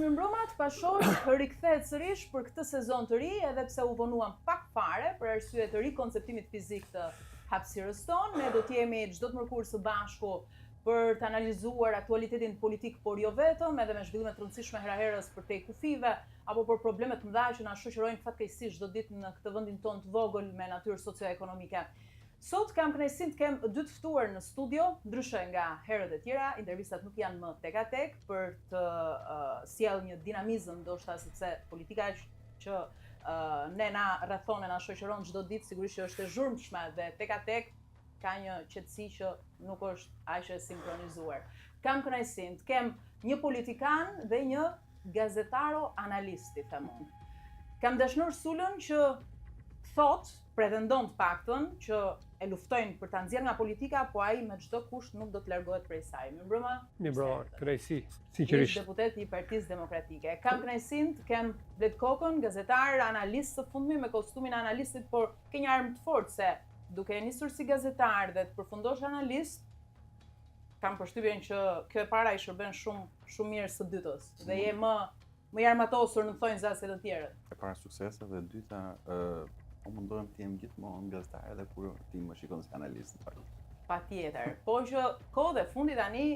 mirëmbrëma, të pashosh rikthehet sërish për këtë sezon të ri, edhe pse u vonuam pak fare për arsye të rikonceptimit fizik të hapësirës tonë. Ne do të jemi çdo të mërkurë së bashku për të analizuar aktualitetin politik, por jo vetëm, edhe me zhvillime të rëndësishme heraherës për te kufive apo për probleme të mëdha që na shoqërojnë fatkeqësisht çdo ditë në këtë vendin tonë të vogël me natyrë socio-ekonomike. Sot kam kënaqësinë të kem dy të ftuar në studio, ndryshe nga herët e tjera, intervistat nuk janë më tek a tek për të sjellë një dinamizëm, ndoshta sepse politika që ne na rrethon e na shoqëron çdo ditë sigurisht që është e zhurmshme dhe tek a tek ka një qetësi që nuk është aq e sinkronizuar. Kam kënaqësinë të kem një politikan dhe një gazetaro analisti, them unë. Kam Dashnur Sulën që pretendon të paktën që e luftojnë për ta nxjerrë nga politika, po ai me çdo kusht nuk do të largohet prej saj. Mirëmbrëma. Mirëmbrëma, kënaqësi, sinqerisht. Deputet i Partisë Demokratike. Kam kënaqësinë të kem Blet Kokën, gazetar, analist së fundmi me kostumin e analistit, por ke një armë të fortë se duke nisur si gazetar dhe të përfundosh analist, kam përshtypjen që kjo e para i shërben shumë mirë së dytës dhe je më i armatosur në thonjza se të tjerët. E para suksese dhe e dyta mundohem të jem gjithmonë gazetar edhe kur ti më shikon si analist. Patjetër. Po që kohë dhe fundi tani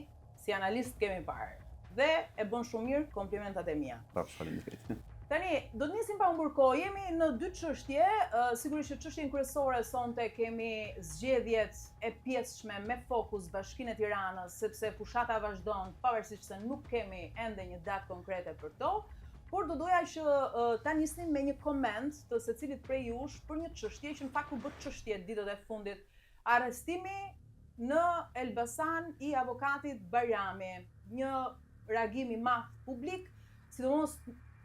si analist kemi parë. Dhe e bën shumë mirë, komplimentat e mia. Faleminderit. Tani, do të nisim pa humbur kohë. Jemi në dy çështje, sigurisht që çështjen kryesore sonte kemi zgjedhjet e pjesshme me fokus Bashkinë e Tiranës, sepse fushata vazhdon, pavarësisht se nuk kemi ende një datë konkrete për to. Por do doja që ta nisnim me një koment të secilit prej jush për një çështje që në fakt u bë çështje ditët e fundit. Arrestimi në Elbasan i avokatit Bajrami, një reagim i madh publik, sidomos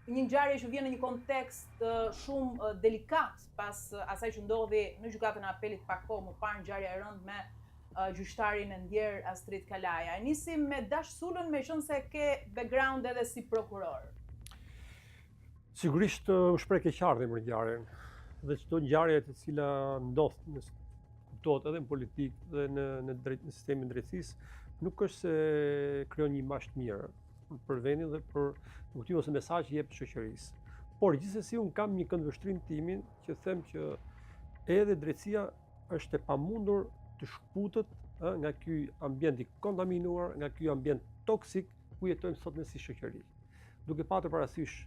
një ngjarje që vjen në një kontekst shumë delikat pas asaj që ndodhi në gjykatën e apelit pak kohë më parë, ngjarja e rëndë me gjyqtarin e ndjer Astrid Kalaja. Nisim me Dash Sulën, meqense ke background edhe si prokuror. Sigurisht u shpreh keqardhje për ngjarjen. Dhe çdo ngjarje e cila ndodh kuptohet edhe në politikë dhe në sistemin e drejtësisë, nuk është se krijon një imazh të mirë për vendin dhe për kuptimin ose mesazh që jep shoqërisë. Por gjithsesi un kam një këndvështrim timin që them që edhe drejtësia është e pamundur të shkputet nga ky ambient i kontaminuar, nga ky ambient toksik ku jetojmë sot ne si shoqëri. Duke patur parasysh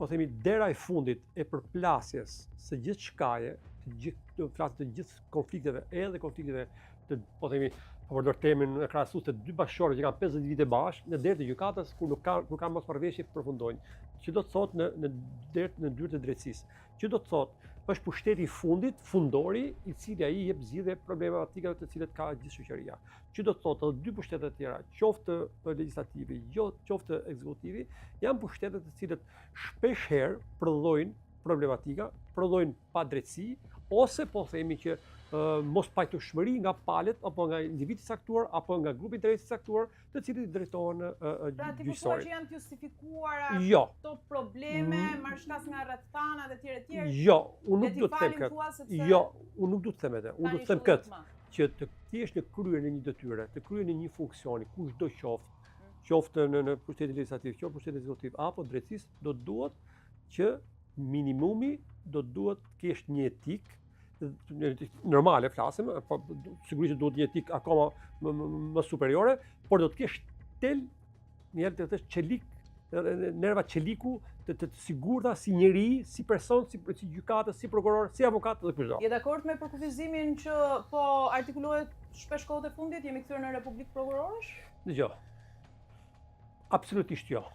po themi dera e fundit e përplasjes së gjithë shkaje, të gjithë konflikteve, edhe konflikteve të, po themi, përdor termin e krahasues të dy bashkëshorë që kanë 50 vite bashkë në derë të gjykatës kur kanë mosmarrëveshje të përfundojnë. Që do të thotë në dyrë të drejtësisë. Që do të thotë është pushteti i fundit, fundori, i cili ai jep zgjidhje problematikave të cilat ka gjithë shoqëria. Që do të thotë edhe dy pushtete të tjera, qoftë legislativi, qoftë ekzekutivi, janë pushtete të cilat shpesh herë prodhojnë problematika, prodhojnë padrejtësi, ose po themi që mos pajtueshmëri nga palët apo nga individi caktuar apo nga grupi i drejtës caktuar, të cilët i drejtohen gjyqësorit. Pra ti që janë të justifikuara këto probleme, marrshkas nga rrethanat e tjera. Jo, unë nuk do të them këtë. Jo, unë nuk do të them atë. Unë do të them këtë, që të jesh në krye në një detyre, të krye në një funksioni, kushdo qoftë në pushtetin legjislativ, qoftë pushtetin ekzekutiv apo drejtësisë, do duhet që minimumi do duhet të kesh një etikë normale flasim, po sigurisht duhet një etik akoma më superiore, por do të kesh një çelik, nerva çeliku të sigurta si njeri, si person, si gjykatës, si prokuror, si avokat dhe kushdo. Je dakord me përkufizimin që po artikulohet shpesh kohët e fundit, jemi kthyer në Republikë Prokurorësh? Dgjoj. Absolutisht jo.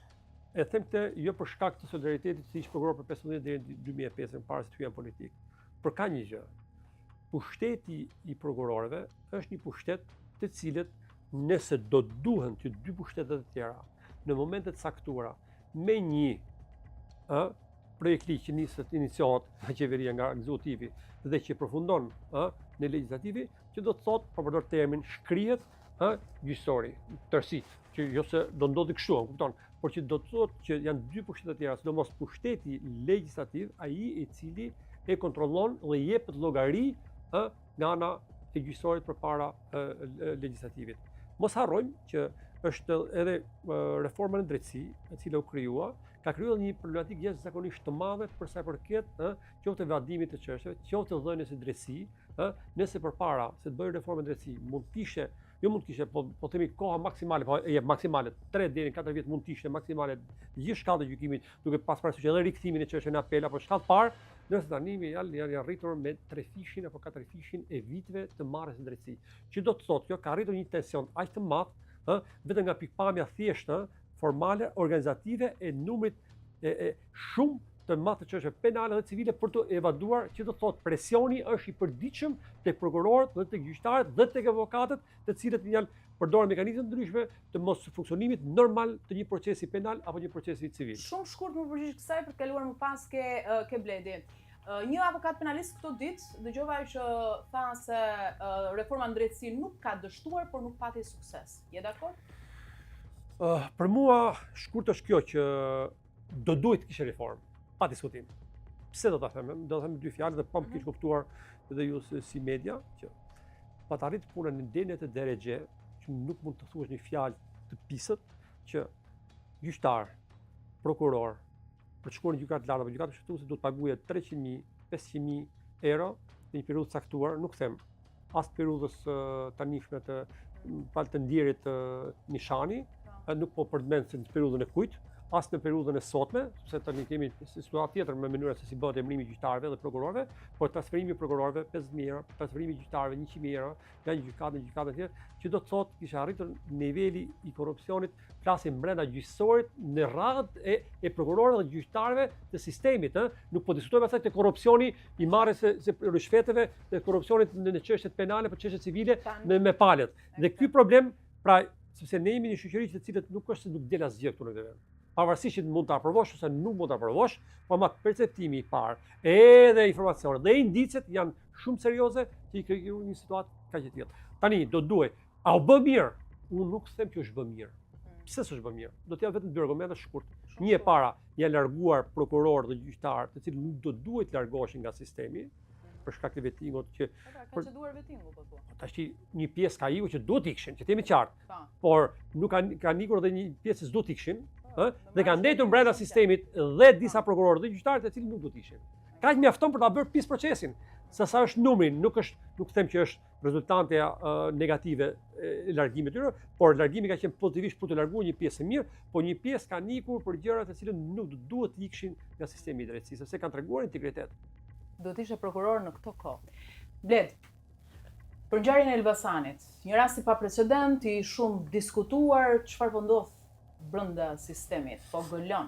E them këtë jo për shkak të solidaritetit si ish prokuror për 15 deri në 2005 para se të hyja në politikë. Por ka një gjë. Pushteti i prokurorëve është një pushtet të cilët nëse do duhen që dy pushtetet e tjera në momente të caktuara me një projekt ligj që iniciohet nga qeveria, nga ekzekutivi dhe që përfundon në legislativi, që do të thotë, për përdor termin, shkrihet gjyqësori, tërësisht, që jo se do ndodhi kështu, kupton, por që do të thotë që janë dy pushtete të tjera, sidomos pushteti legjislativ, ai i cili e kontrollon dhe jepet llogari nga ana e gjyqësorit përpara legjislativit. Mos harrojmë që është edhe reforma në drejtësi, e cila u krijua, ka krijuar një problematikë jashtëzakonisht të madhe për sa i përket qoftë evadimit të çështjeve, qoftë dhënies së drejtësi, nëse përpara se të bëjë reformë në drejtësi, mund të ishte, jo mund të ishte, po themi koha maksimale, po maksimale 3 deri në 4 vjet mund të ishte maksimale gjithë shkallët e gjykimit, duke pas parasysh edhe rikthimin e çështjeve në apel apo shkallë parë, nëse tani janë arritur me 3 fishin apo 4 fishin e viteve të marrjes së drejtësi. Që do të thotë kjo ka arritur një tension aq të madh, vetëm nga pikpamja thjeshtë formale, organizative e numrit shumë të madh të çështjeve penale dhe civile për të evaduar, që do të thotë presioni është i përditshëm tek prokurorët dhe tek gjyqtarët dhe tek avokatët, të cilët janë përdorur mekanizme të ndryshme të mos funksionimit normal të një procesi penal apo një procesi civil. Shumë shkurt më përgjigj kësaj për të kaluar më pas ke Bledi. Një avokat penalist këto ditë dëgjova që tha se reforma në drejtësi nuk ka dështuar, por nuk pati sukses. Je dakord? Për mua shkurt është kjo që do duhet të kishte reformë, pa diskutim. Pse do ta them? Do të them dy fjalë dhe pa më keq kuptuar edhe ju si media, që pa të arritur punën në denet e drejtje, që nuk mund të thuash një fjalë të pisët, që gjyqtar, prokuror, për të shkuar në gjykatë lartë apo gjykatë shtuese do të paguajë 300.000, 500.000 euro në një periudhë caktuar, nuk them as periudhës tanishme të ndjerit nishani, nuk po përmend se në periudhën e kujt, as në periudhën e sotme, sepse tani kemi situatë tjetër me mënyra se si bëhet emërimi i gjyqtarëve dhe prokurorëve, por transferimi i prokurorëve 50.000 euro, transferimi i gjyqtarëve 100.000 euro, nga një gjykatë në gjykatë tjetër, që do të thotë kisha arritur niveli i korrupsionit, flasim brenda gjyqësorit në radhë e prokurorëve dhe gjyqtarëve të sistemit, nuk po diskutojmë asaj te korrupsioni i marrjes së rishfeteve, te korrupsionit në çështjet penale, për çështjet civile me palet. Dhe ky problem, pra, sepse ne jemi një shoqëri të cilët nuk është se nuk del asgjë këtu në vend. Pavarësisht që mund të aprovosh ose nuk mund të aprovosh, por ma perceptimi i parë, edhe informacionet dhe indicet janë shumë serioze që i krijojnë një situatë kaq e tillë. Tani do duhet, a u bë mirë? Unë nuk them që është bë mirë. Pse s'është bë mirë? Do të jap vetëm dy argumente shkurt. Një e para, janë larguar prokurorë dhe gjyqtarë, të cilët nuk do duhet largoheshin nga sistemi për shkak të vettingut që ka ceduar vettingu po thua. Tash një pjesë ka ikur që duhet ikshin, që themi qartë. Por nuk kanë ikur edhe një pjesë që s'do të ikshin, dhe kanë ndetur brenda sistemit dhe disa prokurorë dhe gjyqtarë të cilët nuk do të ishin. Kaq mjafton për ta bërë pis procesin. Se sa është numri, nuk them që është rezultante negative e largimit të tyre, por largimi ka qenë pozitivisht për të larguar një pjesë e mirë, por një pjesë kanë ikur për gjëra të cilët nuk duhet të ikshin nga sistemi i drejtësisë, sepse kanë treguar integritet. Do të ishe prokuror në këto kohë. Bled, për ngjarjen e Elbasanit, një rast i paprecedent, i shumë diskutuar, çfarë po ndodh brenda sistemit, po gëlon?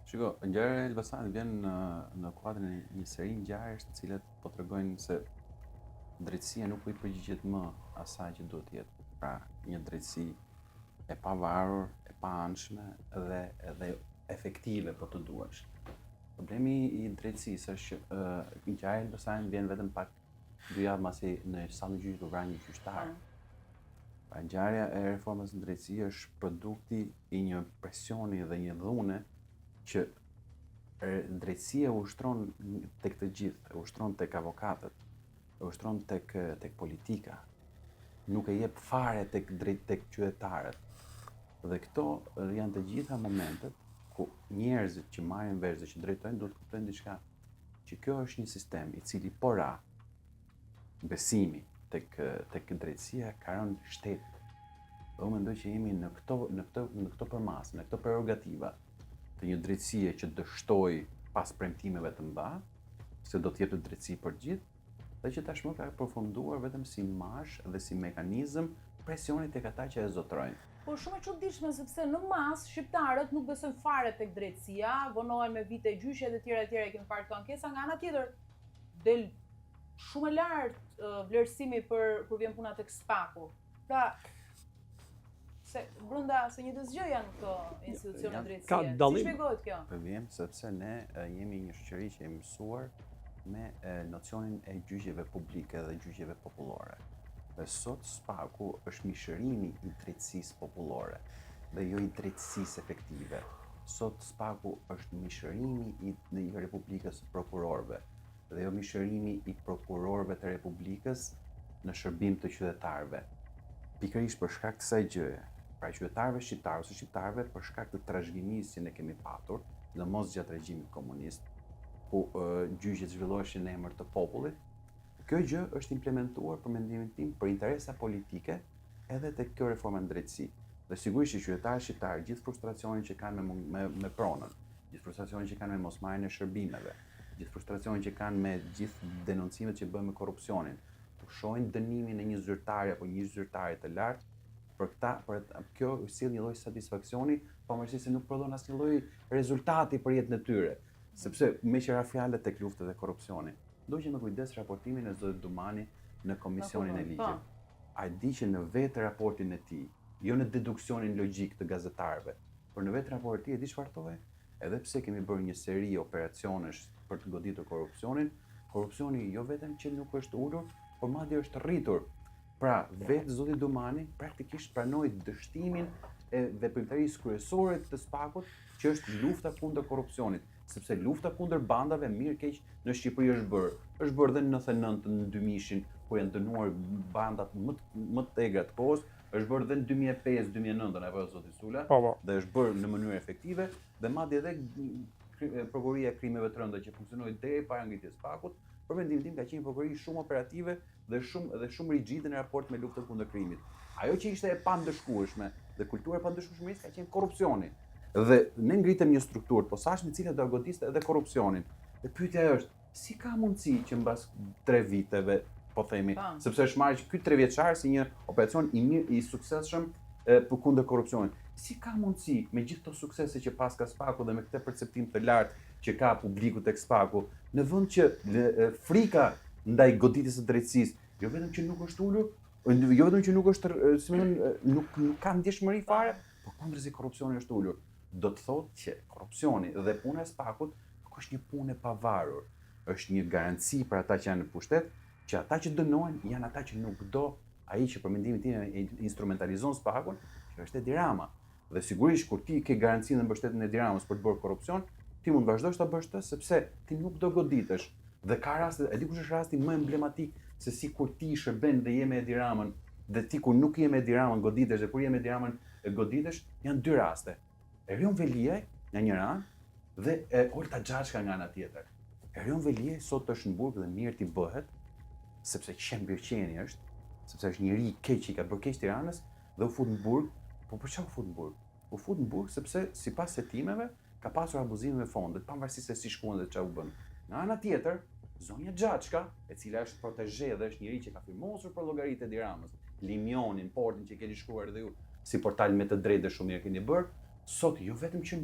Shiko, ngjarja e Elbasanit vjen në kuadrin e një seri ngjarjesh të cilat po tregojnë se drejtësia nuk po i përgjigjet më asaj që duhet të jetë. Pra, një drejtësi e pavarur, e paanshme dhe edhe efektive po të duash. Problemi i drejtësisë është që ngjarja e Elbasanit vjen vetëm pak 2 javë pasi në sallën e gjyqit u vra një gjyqtar. Pra, ngjarja e reformës në drejtësi është produkti i një presioni dhe një dhune që drejtësia u ushtron tek të gjithë, u ushtron tek avokatët, u ushtron tek politika. Nuk e jep fare tek qytetarët. Dhe këto janë të gjitha momentet ku njerëzit që marrin vesh dhe që drejtojnë duhet të kuptojnë diçka, që kjo është një sistem i cili po ra besimi tek drejtësia ka rënë shteti. Dhe unë mendoj që jemi në këto përmas, në këto prerogativa të një drejtësie që dështoi pas premtimeve të mëdha, se do të jepte drejtësi për gjithë, dhe që tashmë ka përfunduar vetëm si mash dhe si mekanizëm presioni tek ata që e zotrojnë. Po shumë e çuditshme sepse në mas shqiptarët nuk besojnë fare tek drejtësia, vonohen me vite gjyqe dhe tjera kemi parë këto ankesa, nga ana tjetër del shumë e lartë vlerësimi për vjen puna tek SPAK-u. Pra, se një dëzgjë janë këto institucione drejtësie. Si shpjegohet kjo? Po vjen sepse ne jemi një shoqëri që e mësuar me nocionin e gjyqjeve publike dhe gjyqjeve popullore. Dhe sot SPAK-u është mishërimi i drejtësisë popullore dhe jo i drejtësisë efektive. Sot SPAK-u është mishërimi i Republikës së prokurorëve dhe jo mishërimi i prokurorëve të Republikës në shërbim të qytetarëve. Pikërisht për shkak të kësaj gjëje, Pra qytetarëve shqiptarë ose shqiptarëve për shkak të trashëgimisë që ne kemi patur, dhe mos gjatë regjimit komunist, ku gjyqet zhvilloheshin në emër të popullit, kjo gjë është implementuar për mendimin tim për interesa politike edhe te kjo reforma në drejtësi. Dhe sigurisht që qytetarët shqiptarë gjithë frustracionin që kanë me pronën, gjithë frustracionin që kanë me mosmarrjen e shërbimeve, gjithë frustracionin që kanë me gjithë denoncimet që bëhen me korrupsionin, të shohin dënimin e një zyrtari apo një zyrtare të lartë, për kjo sjell një lloj satisfaksioni, pavarësisht se nuk prodhon asnjë lloj rezultati për jetën e tyre. Sepse me qira fjalët tek lufta dhe korrupsioni, ndoqë me kujdes raportimin e zotit Dumani në komisionin e ligjit. Ai di që në vetë raportin e tij, jo në deduksionin logjik të gazetarëve, por në vetë raportin e tij e di çfarë thotë? Edhe pse kemi bërë një seri operacionesh për të goditur korrupsionin, korrupsioni jo vetëm që nuk është ulur, por madje është rritur. Pra, vetë zoti Dumani praktikisht pranoi dështimin e veprimtarisë kryesore të SPAK-ut, që është lufta kundër korrupsionit, sepse lufta kundër bandave mirë keq në Shqipëri është bërë. Është bërë dhe në 99 në 2000-shin, kur janë dënuar bandat më të egra të kohës, është bërë dhe në 2005-2009 apo zoti Sula, dhe është bërë në mënyrë efektive, dhe madje edhe prokuroria e krimeve të rënda që funksionoi deri para ngritjes së SPAK-ut, për mendimin tim ka qenë prokurori shumë operative dhe shumë rigjide në raport me luftën kundër krimit. Ajo që ishte e pandëshkueshme dhe kultura e pandëshkueshmërisë ka qenë korrupsioni. Dhe ne ngritëm një strukturë të posaçme e cila do godiste edhe korrupsionin. Dhe pyetja është, si ka mundësi që mbas 3 viteve, po themi, sepse është marrë ky 3 vjeçar si një operacion i mirë i suksesshëm për kundër korrupsionit. Si ka mundësi me gjithë këto suksese që pas ka SPAK-u dhe me këtë perceptim të lartë që ka publiku tek SPAK-u, në vend që frika ndaj goditjes së drejtësisë, jo vetëm që nuk është ulur, jo vetëm që nuk është, nuk ka ndjeshmëri fare, por kundërzi korrupsioni është ulur. Do të thotë që korrupsioni dhe puna e SPAK-ut nuk është një punë e pavarur, është një garanci për ata që janë në pushtet, që ata që dënohen janë ata që nuk do ai që për mendimin tim instrumentalizon SPAK-un, që është Edi Rama. Dhe sigurisht kur ti ke garancinë dhe mbështetjen e Edi Ramës për të bërë korrupsion, ti mund vazhdosh ta bësh të sepse ti nuk do goditesh. Dhe ka raste, e di kush është rasti më emblematik se si kur ti shërben dhe je me Edi Ramën, dhe ti kur nuk je me Edi Ramën goditesh, dhe kur je me Edi Ramën goditesh, janë 2 raste. Erion Veliaj nga njëra anë dhe Olta Xhaçka nga ana tjetër. Erion Veliaj sot është në burg dhe mirë ti bëhet, sepse qembirqeni është, sepse është njëri i keq që i ka bërë keq Tiranës dhe u fut në burg. Po për çfarë u fut në burg? U fut në burg sepse sipas hetimeve ka pasur abuzime me fondet, pavarësisht se si shkuan dhe çfarë u bën. Nga ana tjetër, zonja Xhaçka, e cila është protezhe dhe është njëri që ka firmosur për llogaritë e Edi Ramës, Limionin, Portin që keni shkruar edhe ju si portal me të drejtë dhe shumë mirë keni bërë, sot jo vetëm që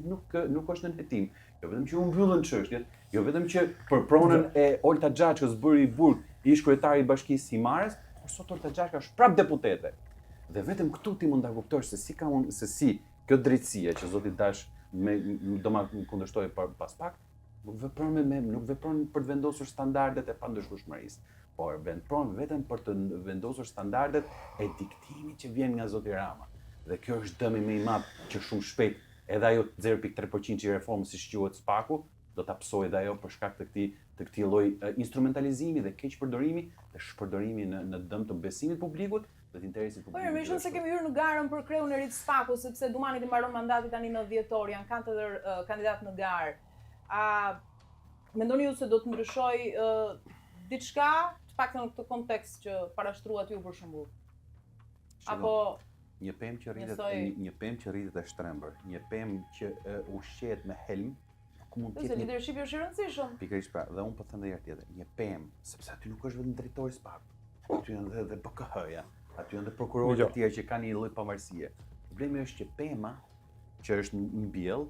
nuk është në hetim, jo vetëm që u mbyllën çështjet, jo vetëm që për pronën e Olta Xhaçkës bëri i burg ish kryetari i Bashkisë Simares, por sot Olta Xhaçka është prapë deputete. Dhe vetëm këtu ti mund ta kuptosh se si kjo drejtësia që zoti Dash do ma kundërshtoj pas pak, nuk vepron për të vendosur standardet e pandëshkueshmërisë, por vepron vetëm për të vendosur standardet e diktimit që vjen nga zoti Rama. Dhe kjo është dëmi më i madh që shumë shpejt edhe ajo 0.3% i reformës si quhet SPAK-u do ta psojë edhe ajo për shkak të këtij lloj instrumentalizimi dhe keq përdorimi dhe shpërdorimi në dëm të besimit publikut dhe të interesit publik. Po, më shumë se kemi hyrë në garën për kreun e ri të SPAK-ut, sepse Dumani i mbaron mandati tani në 10 orë, janë kanë të kandidat në garë. A mendoni ju se do të ndryshoj diçka, të paktën në këtë kontekst që parashtruat ju për shembull? Apo një pemë që rritet e shtrembër, një pemë që ushqehet me helm, nuk mund të jetë. Leadershipi është i rëndësishëm. Pikërisht pra, dhe unë po them edhe herë tjetër, një pemë, sepse aty nuk është vetëm drejtori i SPAK, aty janë edhe BKH-ja, aty janë edhe prokurorët e tjerë që kanë një lloj pavarësie. Problemi është që pema që është mbjell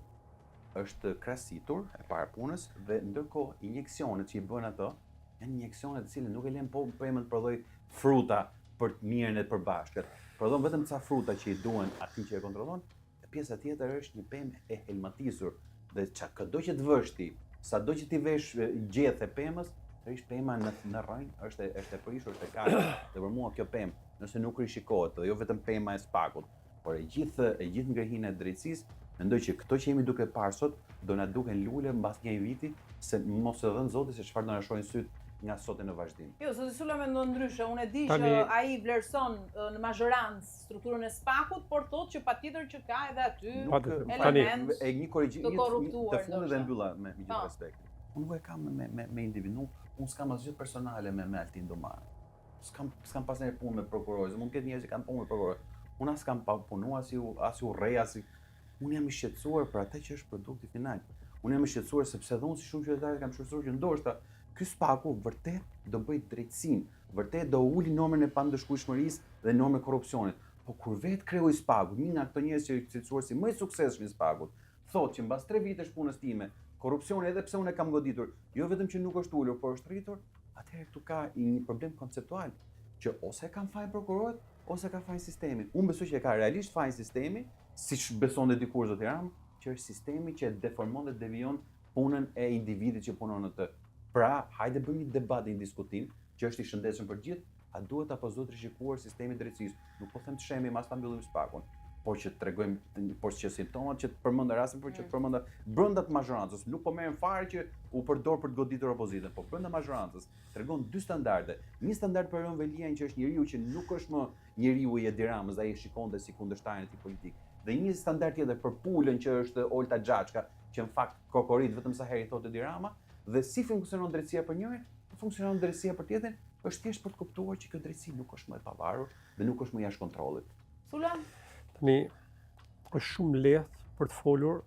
është krahasitur e para punës dhe ndërkohë injeksionet që i bën ato janë injeksionet të cilët nuk e lën pemën të prodhoj fruta për të mirën e përbashkët. Prodhon vetëm ca fruta që i duhen atij që e kontrollon, e pjesa tjetër është një pemë e helmatisur dhe çdo që të vësh ti, sado që ti vesh gjethe pemës, sërish pema në rrënjë është e prishur, është e kaqe. Dhe për mua kjo pemë, nëse nuk rishikohet, dhe jo vetëm pema e SPAK-ut, por e gjithë ngrehinë e drejtësisë, Mendoj që këto që jemi duke parë sot do na duken lule mbas një viti, se mos e dhënë Zoti se çfarë do na shohin syt nga sot e në vazhdim. Jo, Zoti Sula mendon ndryshe. Unë e di Tani- që ai vlerëson në mazhorancë strukturën e SPAK-ut, por thotë që patjetër që ka edhe aty element E një korrigjim të korruptuar, të fundit dhe ndoshta. mbylla me gjithë respekt. Unë nuk e kam me individu, unë s'kam asgjë personale me Altin Domar. S'kam pas një punë me prokurorë, mund të ketë njerëz që kanë punë me prokurorë. Unë as kam punu, as u rrej, unë jam i shqetësuar për atë që është produkti final. Unë jam i shqetësuar sepse dhe unë si shumë qytetarë kam shqetësuar që ndoshta ky SPAK-u vërtet do bëj drejtësinë, vërtet do uli normën e pandëshkueshmërisë dhe normën e korrupsionit. Po kur vetë krijoi SPAK-u, një nga këto njerëz që i cilësuar si më i suksesshëm i SPAK-ut, thotë që mbas 3 vitesh punës time, korrupsioni edhe pse unë e kam goditur, jo vetëm që nuk është ulur, por është rritur, atëherë këtu ka një problem konceptual, që ose kanë fajin prokurorët, ose ka fajin sistemi. Unë besoj që ka realisht fajin sistemi, siç besonte dikur zoti Ram, që është sistemi që deformon dhe devijon punën e individit që punon në të. Pra, hajde bëjmë një debat, një diskutim, që është i shëndetshëm për gjithë, a duhet apo s'duhet rishikuar sistemi i drejtësisë. Nuk po them të shemi mas ta mbyllim SPAK-un, por që tregojmë, por që simptomat që të përmenda rastin, por që të përmenda brenda të mazhorancës. Nuk po merrem fare që u përdor për të goditur opozitën, po brenda mazhorancës tregon dy standarde. Një standard për Ron Veliajn që është njeriu që nuk është më njeriu i Edi Ramës, ai shikonte si kundërshtarin e tij politik. Dhe një standard tjetër për Pulën që është Olta Xhaçka, që në fakt kokorit vetëm sa herë i thotë Edi Rama, dhe si funksionon drejtësia për njërin, funksionon drejtësia për tjetrin, është thjesht për të kuptuar që kjo drejtësi nuk është më e pavarur dhe nuk është më jashtë kontrollit. Sula? Tani, është shumë lehtë për të folur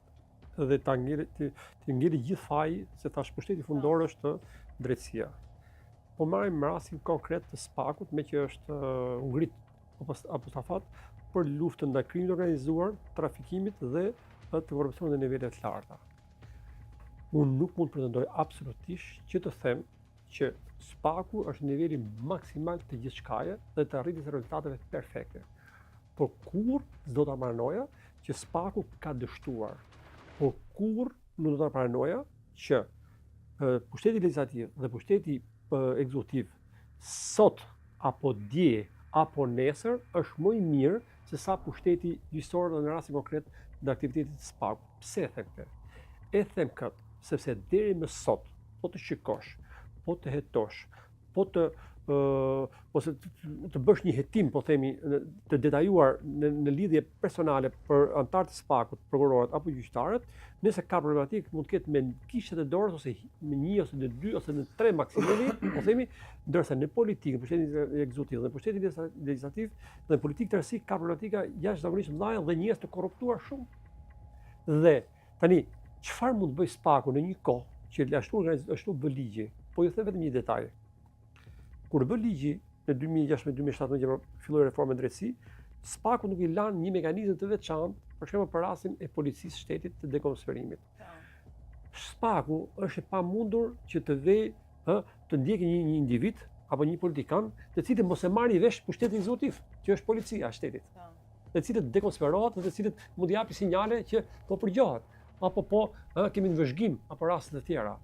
dhe të ngiri gjithë faji, se thash pushteti fundor është drejtësia. Po marrim rastin konkret të SPAK-ut, me që është ngrit apostafat për luftën ndaj krimit organizuar, trafikimit dhe të korrupsionit në nivele të larta. Unë nuk mund të pretendoj absolutisht që të them që SPAK-u është niveli maksimal të gjithçkaje dhe të arritjes së rezultateve perfekte. Por kur s'do ta paranoja që SPAK-u ka dështuar, por kur nuk do ta paranoja që pushteti legislativ dhe pushteti ekzekutiv sot apo dje apo nesër është më i mirë se sa pushteti gjyqësor dhe në rastin konkret në aktivitetit të SPAK-ut. Pse e them këtë? E them këtë sepse deri më sot, po të shikosh, po të hetosh, ose të bësh një hetim, po themi, të detajuar në lidhje personale për antarët e SPAK-ut, prokurorët apo gjyqtarët, nëse ka problematik mund të ketë me kishtet e dorës ose me 1 ose në 2 ose në 3 maksimumi, po themi, ndërsa në politikë, në pushtetin ekzekutiv, në pushtetin legislativ dhe në politikë të rësi ka problematika jashtëzakonisht mëdha dhe njerëz të korruptuar shumë. Dhe tani, çfarë mund të bëj SPAK-u në një kohë që ashtu bë ligji? Po ju them vetëm një detaj. Kur bë ligji në 2016-2017 që filloi reforma e drejtësi, SPAK-u nuk i lanë një mekanizëm të veçantë, për shembull për rastin e policisë shtetit të dekonspirimit. SPAK-u është e pamundur që të vejë, të ndjekë një individ apo një politikan, të cilët mos e marrin vesh pushtetin ekzekutiv, që është policia e shtetit. Të cilët dekonspirohet dhe të cilët mund të japin sinjale që po përgjohet, apo kemi në vëzhgim apo raste të tjera.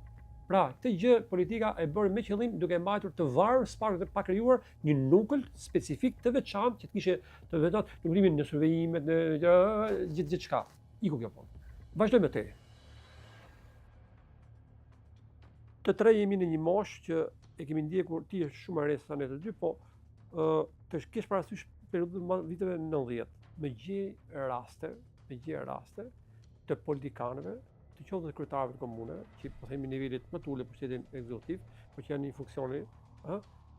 Pra, këtë gjë politika e bëri me qëllim duke mbajtur të varur SPAK dhe pa krijuar një nuklë specifik të veçantë që të kishte të veçantë numërimin në survejimet, në gjithçka. Iku kjo punë. Vazhdojmë te. Të tre jemi në një moshë që e kemi ndjekur, ti është shumë e re sa ne të dy, po të kesh parasysh periudhën viteve 90, me gjë raste të politikanëve, të qoftë të kryetarëve të komuneve, që po themi nivelit më të ulët pushtetin ekzekutiv, por që janë një funksioni,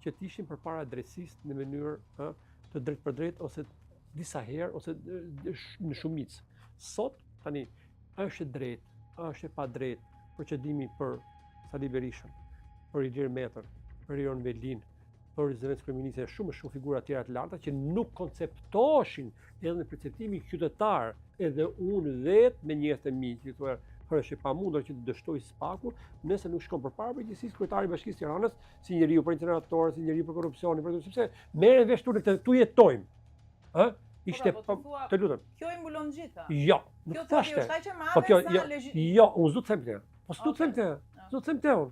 që të ishin përpara drejtësisë në mënyrë të drejtë për drejtë ose disa herë ose në shumicë. Sot tani është e drejtë, është e pa drejtë procedimi për Sali Berishën, për Ilir Metën, për Ion Velin, për Zëvendës kryeministre, shumë figura tjera të larta që nuk konceptoheshin edhe në perceptimin qytetar, edhe unë vetë me njerëz të mi, që thuar është e pamundur që të dështoj SPAK-u, nëse nuk shkon përpara përgjithësisë kryetari i Bashkisë Tiranës, si njeriu për incinerator, si njeriu për korrupsionin, sepse merren vesh tu jetojmë. Ishte të lutem. Kjo i mbulon gjitha. Jo, nuk thashte. Po kjo jo, unë s'do të them këtë. Po s'do të them këtë. S'do të them këtë.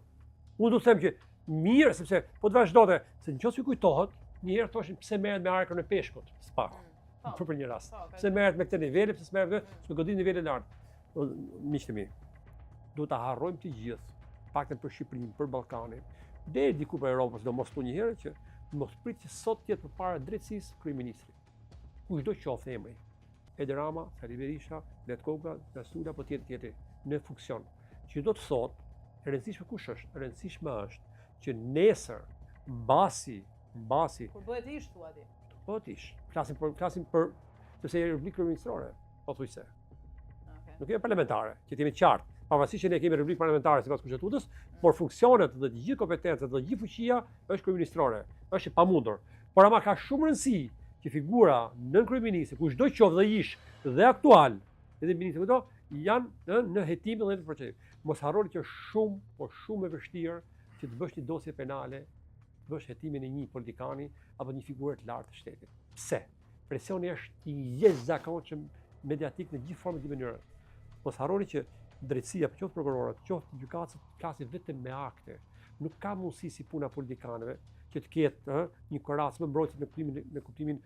Unë do të them që mirë, sepse po të vazhdonte, se nëse kujtohet, një herë thoshin pse merret me arkën e peshkut, SPAK. për një rast. Po, Pse merret me këtë nivel, pse s'merret me këtë, godit nivele lartë. Miqtë mi, duhet ta harrojmë të gjithë, paktën për Shqipërinë, për Ballkanin, deri diku për Europën, do mos thonë një herë që mos prit që sot të jetë përpara drejtësisë kryeministri. Kushdo qoftë emri. Edi Rama, Sali Berisha, Net Koka, Dasula, po tjetër në funksion. Që do të thotë, e rëndësishme kush është? E rëndësishme është që nesër, mbasi kur bëhet ish thua ti. po tish, flasim për sepse është Republikë kryeministrore, pothuajse. Okej. Nuk jemi parlamentare, që jemi të qartë. Pavarësisht që ne kemi Republikë parlamentare sipas kushtetutës, por funksionet dhe të gjithë kompetencat dhe të gjithë fuqia është kryeministrore. Është e pamundur. Por ama ka shumë rëndësi që figura nën kryeministri, kushdo qoftë dhe ish dhe aktual, edhe ministri këto janë në hetimin dhe në procedim. Mos harroni që është shumë e vështirë që të bësh një dosje penale, të bësh hetimin e një politikani apo një figure të lartë të shtetit. Pse? Presioni është i jashtëzakonshëm mediatik në gjithë format e mënyrave. Mos harroni që drejtësia, qoftë prokurorët, qoftë gjykatësit, flasin vetëm me akte. Nuk ka mundësi si puna politikanëve që të ketë një koracë më mbrojtje në kuptimin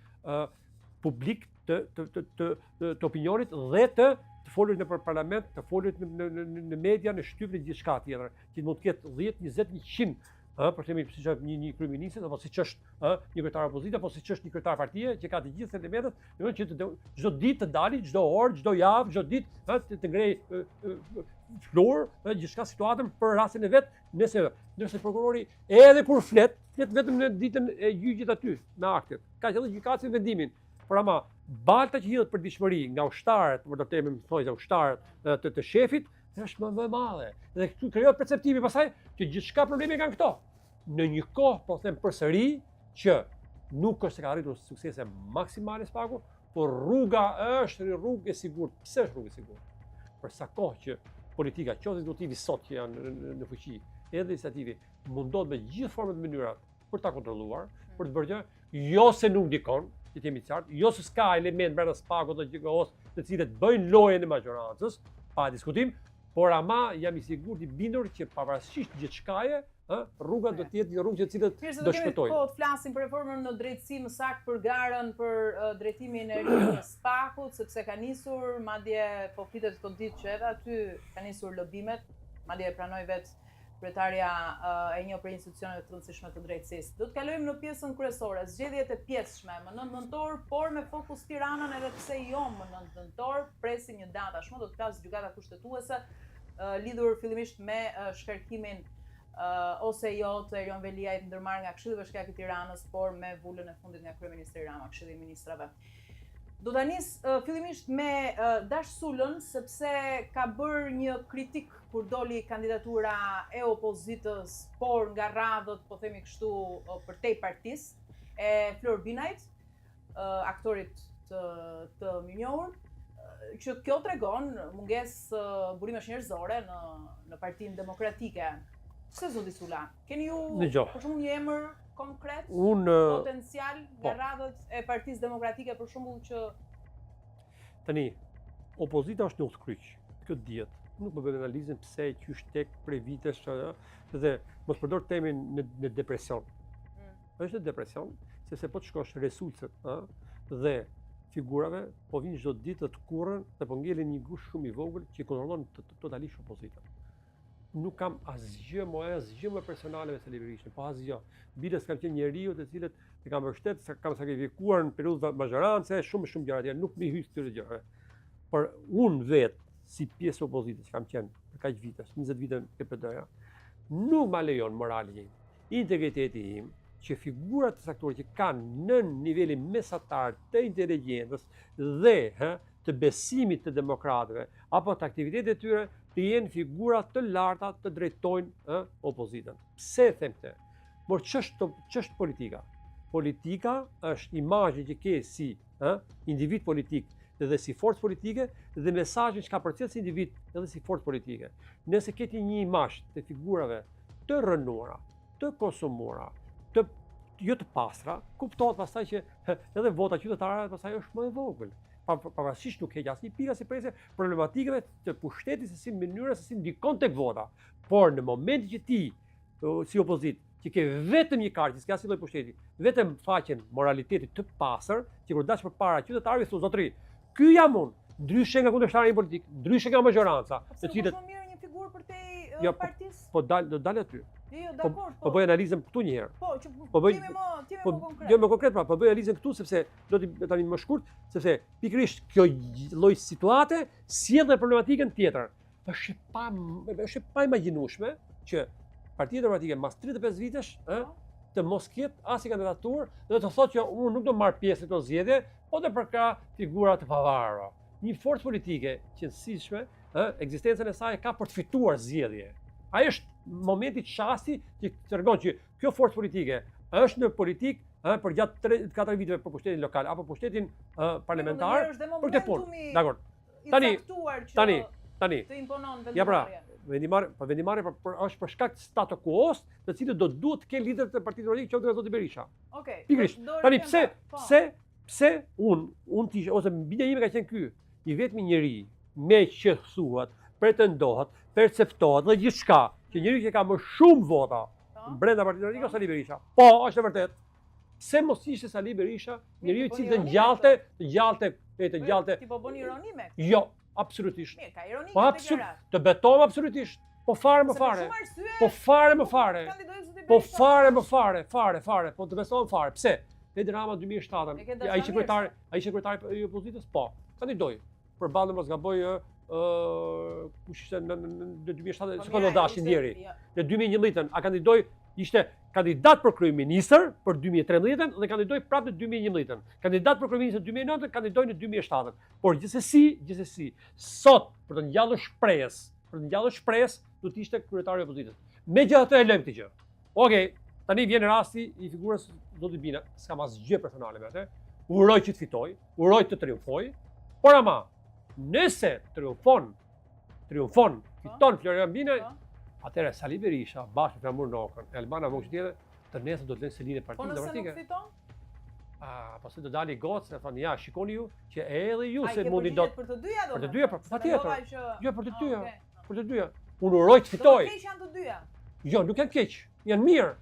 publik të opinionit dhe të folurit në parlament, të folurit në media, në shtypje dhe gjithçka tjetër, që mund të ketë 10, 20, 100 për themi siç është një kryeminist apo siç është një kryetar opozite apo siç është një kryetar partie që ka të gjithë elementet, domethënë që çdo ditë të dalin, çdo orë, çdo javë, çdo ditë të ngrej flor, gjithçka situatën për rastin e vet, nëse prokurori edhe kur flet vetëm në ditën e gjyqit aty me aktet. Ka që edhe gjykatësi vendimin. Por ama balta që hidhet për dishmëri nga ushtarët, për të thënë thojë ushtarët të shefit, është më e madhe. Dhe këtu krijohet perceptimi pastaj që gjithçka probleme kanë këto. Në një kohë, po them përsëri, që nuk është se ka arritur suksese maksimale SPAK-u, por rruga është rrugë e sigurt. Pse është rrugë e sigurt? Për sa kohë që politika, qoftë ekzekutivi sot që janë në fuqi, edhe legislativi, mundohet me gjithë format e mënyra për ta kontrolluar, për të bërë gjë, jo se nuk ndikon, që jemi të qartë, jo se s'ka element brenda SPAK-ut të GKO-s, të cilët bëjnë lojën e majorancës, pa diskutim, por ama jam i sigurt i bindur që pavarësisht gjithçkaje, rruga do të jetë një rrugë që cilët do shpëtojnë. Po të flasim për reformën në drejtësi, më saktë për garën për drejtimin e ri të SPAK-ut, sepse ka nisur, madje po flitet këto ditë që edhe aty ka nisur lobimet, madje e pranoi vetë kryetarja e një prej institucioneve të rëndësishme të drejtësisë. Do të kalojmë në pjesën kryesore, zgjedhjet e pjesshme më 9 nëntor, por me fokus Tiranën, edhe pse jo më 9 nëntor, presim një datë tashmë, do të flasë gjykata kushtetuese lidhur fillimisht me shkarkimin ose jo të Erion Veliajt ndërmarrë nga Këshilli Bashkiak i Tiranës, por me vulën e fundit nga kryeministri Rama, Këshilli i Ministrave. Do ta nis fillimisht me Dash Sulën, sepse ka bërë një kritik kur doli kandidatura e opozitës, por nga radhët, po themi kështu, përtej partisë, e Flor Binajt, aktorit të minjohur, që kjo tregon mungesë burimesh njerëzore në Partinë Demokratike. Pse zoti Sula? Keni ju për shembull një emër konkret, potencial nga radhët e Partisë Demokratike për shembull që tani opozita është një udhkryq, këtë diet. Nuk më bëjmë analizën pse e qysh tek prej vitesh dhe mos përdor temin në depresion. Është depresion, sepse po të shkosh resultet dhe figurave po vinë çdo ditë të kurrën dhe po ngelen një gush shumë i vogël që kontrollon totalisht opozitën. Nuk kam asgjë më personale me Sali Berishën, po asgjë. Biles kam qenë njeriu të cilët e kam mbështet, kam sakrifikuar në periudhë majorancë, shumë gjëra tjera, nuk më hyj këtyre gjërave. Por unë vetë si pjesë opozitës që kam qenë për kaq vite, 20 vite e PD-ja, nuk ma lejon morali im, integriteti im, që figurat të saktuar që kanë në nivelin mesatar të inteligjencës dhe të besimit të demokratëve apo të aktivitetet e tyre të jenë figura të larta të drejtojnë opozitën. Pse e them këtë? Por ç'është politika? Politika është imazhi që ke si individ politik dhe si forcë politike dhe mesazhin që ka për cilë si individ edhe si forcë politike. Nëse keti një imazh të figurave të rënuara, të konsumuara, jo të pastra, kuptohet pastaj që edhe vota qytetare pastaj është më e vogël. Pavarësisht nuk heq asnjë pikë si presë problematikave të pushtetit se si mënyra se si ndikon tek vota. Por në momentin që ti si opozitë që ke vetëm një kartë, që s'ka asnjë lloj pushteti, vetëm faqen moralitetit të pastër, që kur dash përpara qytetarëve thon zotëri, ky jam unë, ndryshe nga kundërshtarët politik, ndryshe nga majoranca, të cilët më mirë një figurë për te partisë. Po do dal aty. Jo, dakor. Po bëj analizën këtu një herë. Po, që jemi më konkret. Jo më konkret pra, po bëj analizën këtu sepse do të tani më shkurt, sepse pikërisht kjo lloj situate sjell problematikën tjetër. Është pa imagjinueshme që Partia Demokratike mas 35 vitesh, të mos ketë asnjë kandidaturë dhe të thotë që unë nuk do marr pjesë në këto zgjedhje, po të përka figura të pavarura. Një forcë politike qëndësishme, ekzistencën e saj ka për të fituar zgjedhje. Ai është momenti çasti që tregon që kjo forcë politike është në politik për gjatë 4 viteve për pushtetin lokal apo pushtetin parlamentar për këtë punë. Dakor. Tani të imponon vendimarrje. Ja pra, vendimarrja është për shkak të status quo-s, të cilët do duhet të kenë lider të Partisë Demokratike, qoftë zoti Berisha. Okej. Pikërisht. Tani pse unë ti ose bindja ime ka qenë ky, i vetmi njeri me që thuhet, pretendohet, perceptohet dhe gjithçka, që njeriu që ka më shumë vota brenda Partisë Demokratike ose Sali Berisha. Po, është e vërtet. Pse mos ishte Sali Berisha, njeriu i cili të ngjallte. Ti po bën ironi me? Jo, absolutisht. Mirë, ka ironi Po absolutisht, të betohem absolutisht. Po fare më fare. Po fare më fare. Po fare më fare, po të besohem fare. Pse? Edi Rama 2007, ai sekretari i opozitës, po. Kandidoi. Përballë mos gaboj kush ishte në 2007, s'ka do dashin deri. Në 2011 a kandidoi, ishte kandidat për kryeministër për 2013 dhe kandidoi prapë në 2011. Kandidat për kryeministër në 2009, kandidoi në 2007. Por gjithsesi, sot për të ngjallur shpresë, do të ishte kryetari i opozitës. Megjithatë e lëm këtë gjë. Okej, tani vjen rasti i figurës zotit Bina, s'kam asgjë personale me atë. Uroj që të fitoj, uroj të triumfoj, por ama nëse triumfon, fiton Florian Bina, atëherë Sali Berisha, bashkë me Flamur Nokën, Elbana Vogj tjetër, të nesër do të lënë selinë e Partisë Demokratike. Po nëse nuk fiton? Pastaj do dali gocë, e thonë ja, shikoni ju që edhe ju se mundi dot. Për të dyja do. Për të dyja, patjetër. Jo, për të dyja. Unë uroj të fitoj. Do të keq janë të dyja. Jo, nuk janë keq, janë mirë.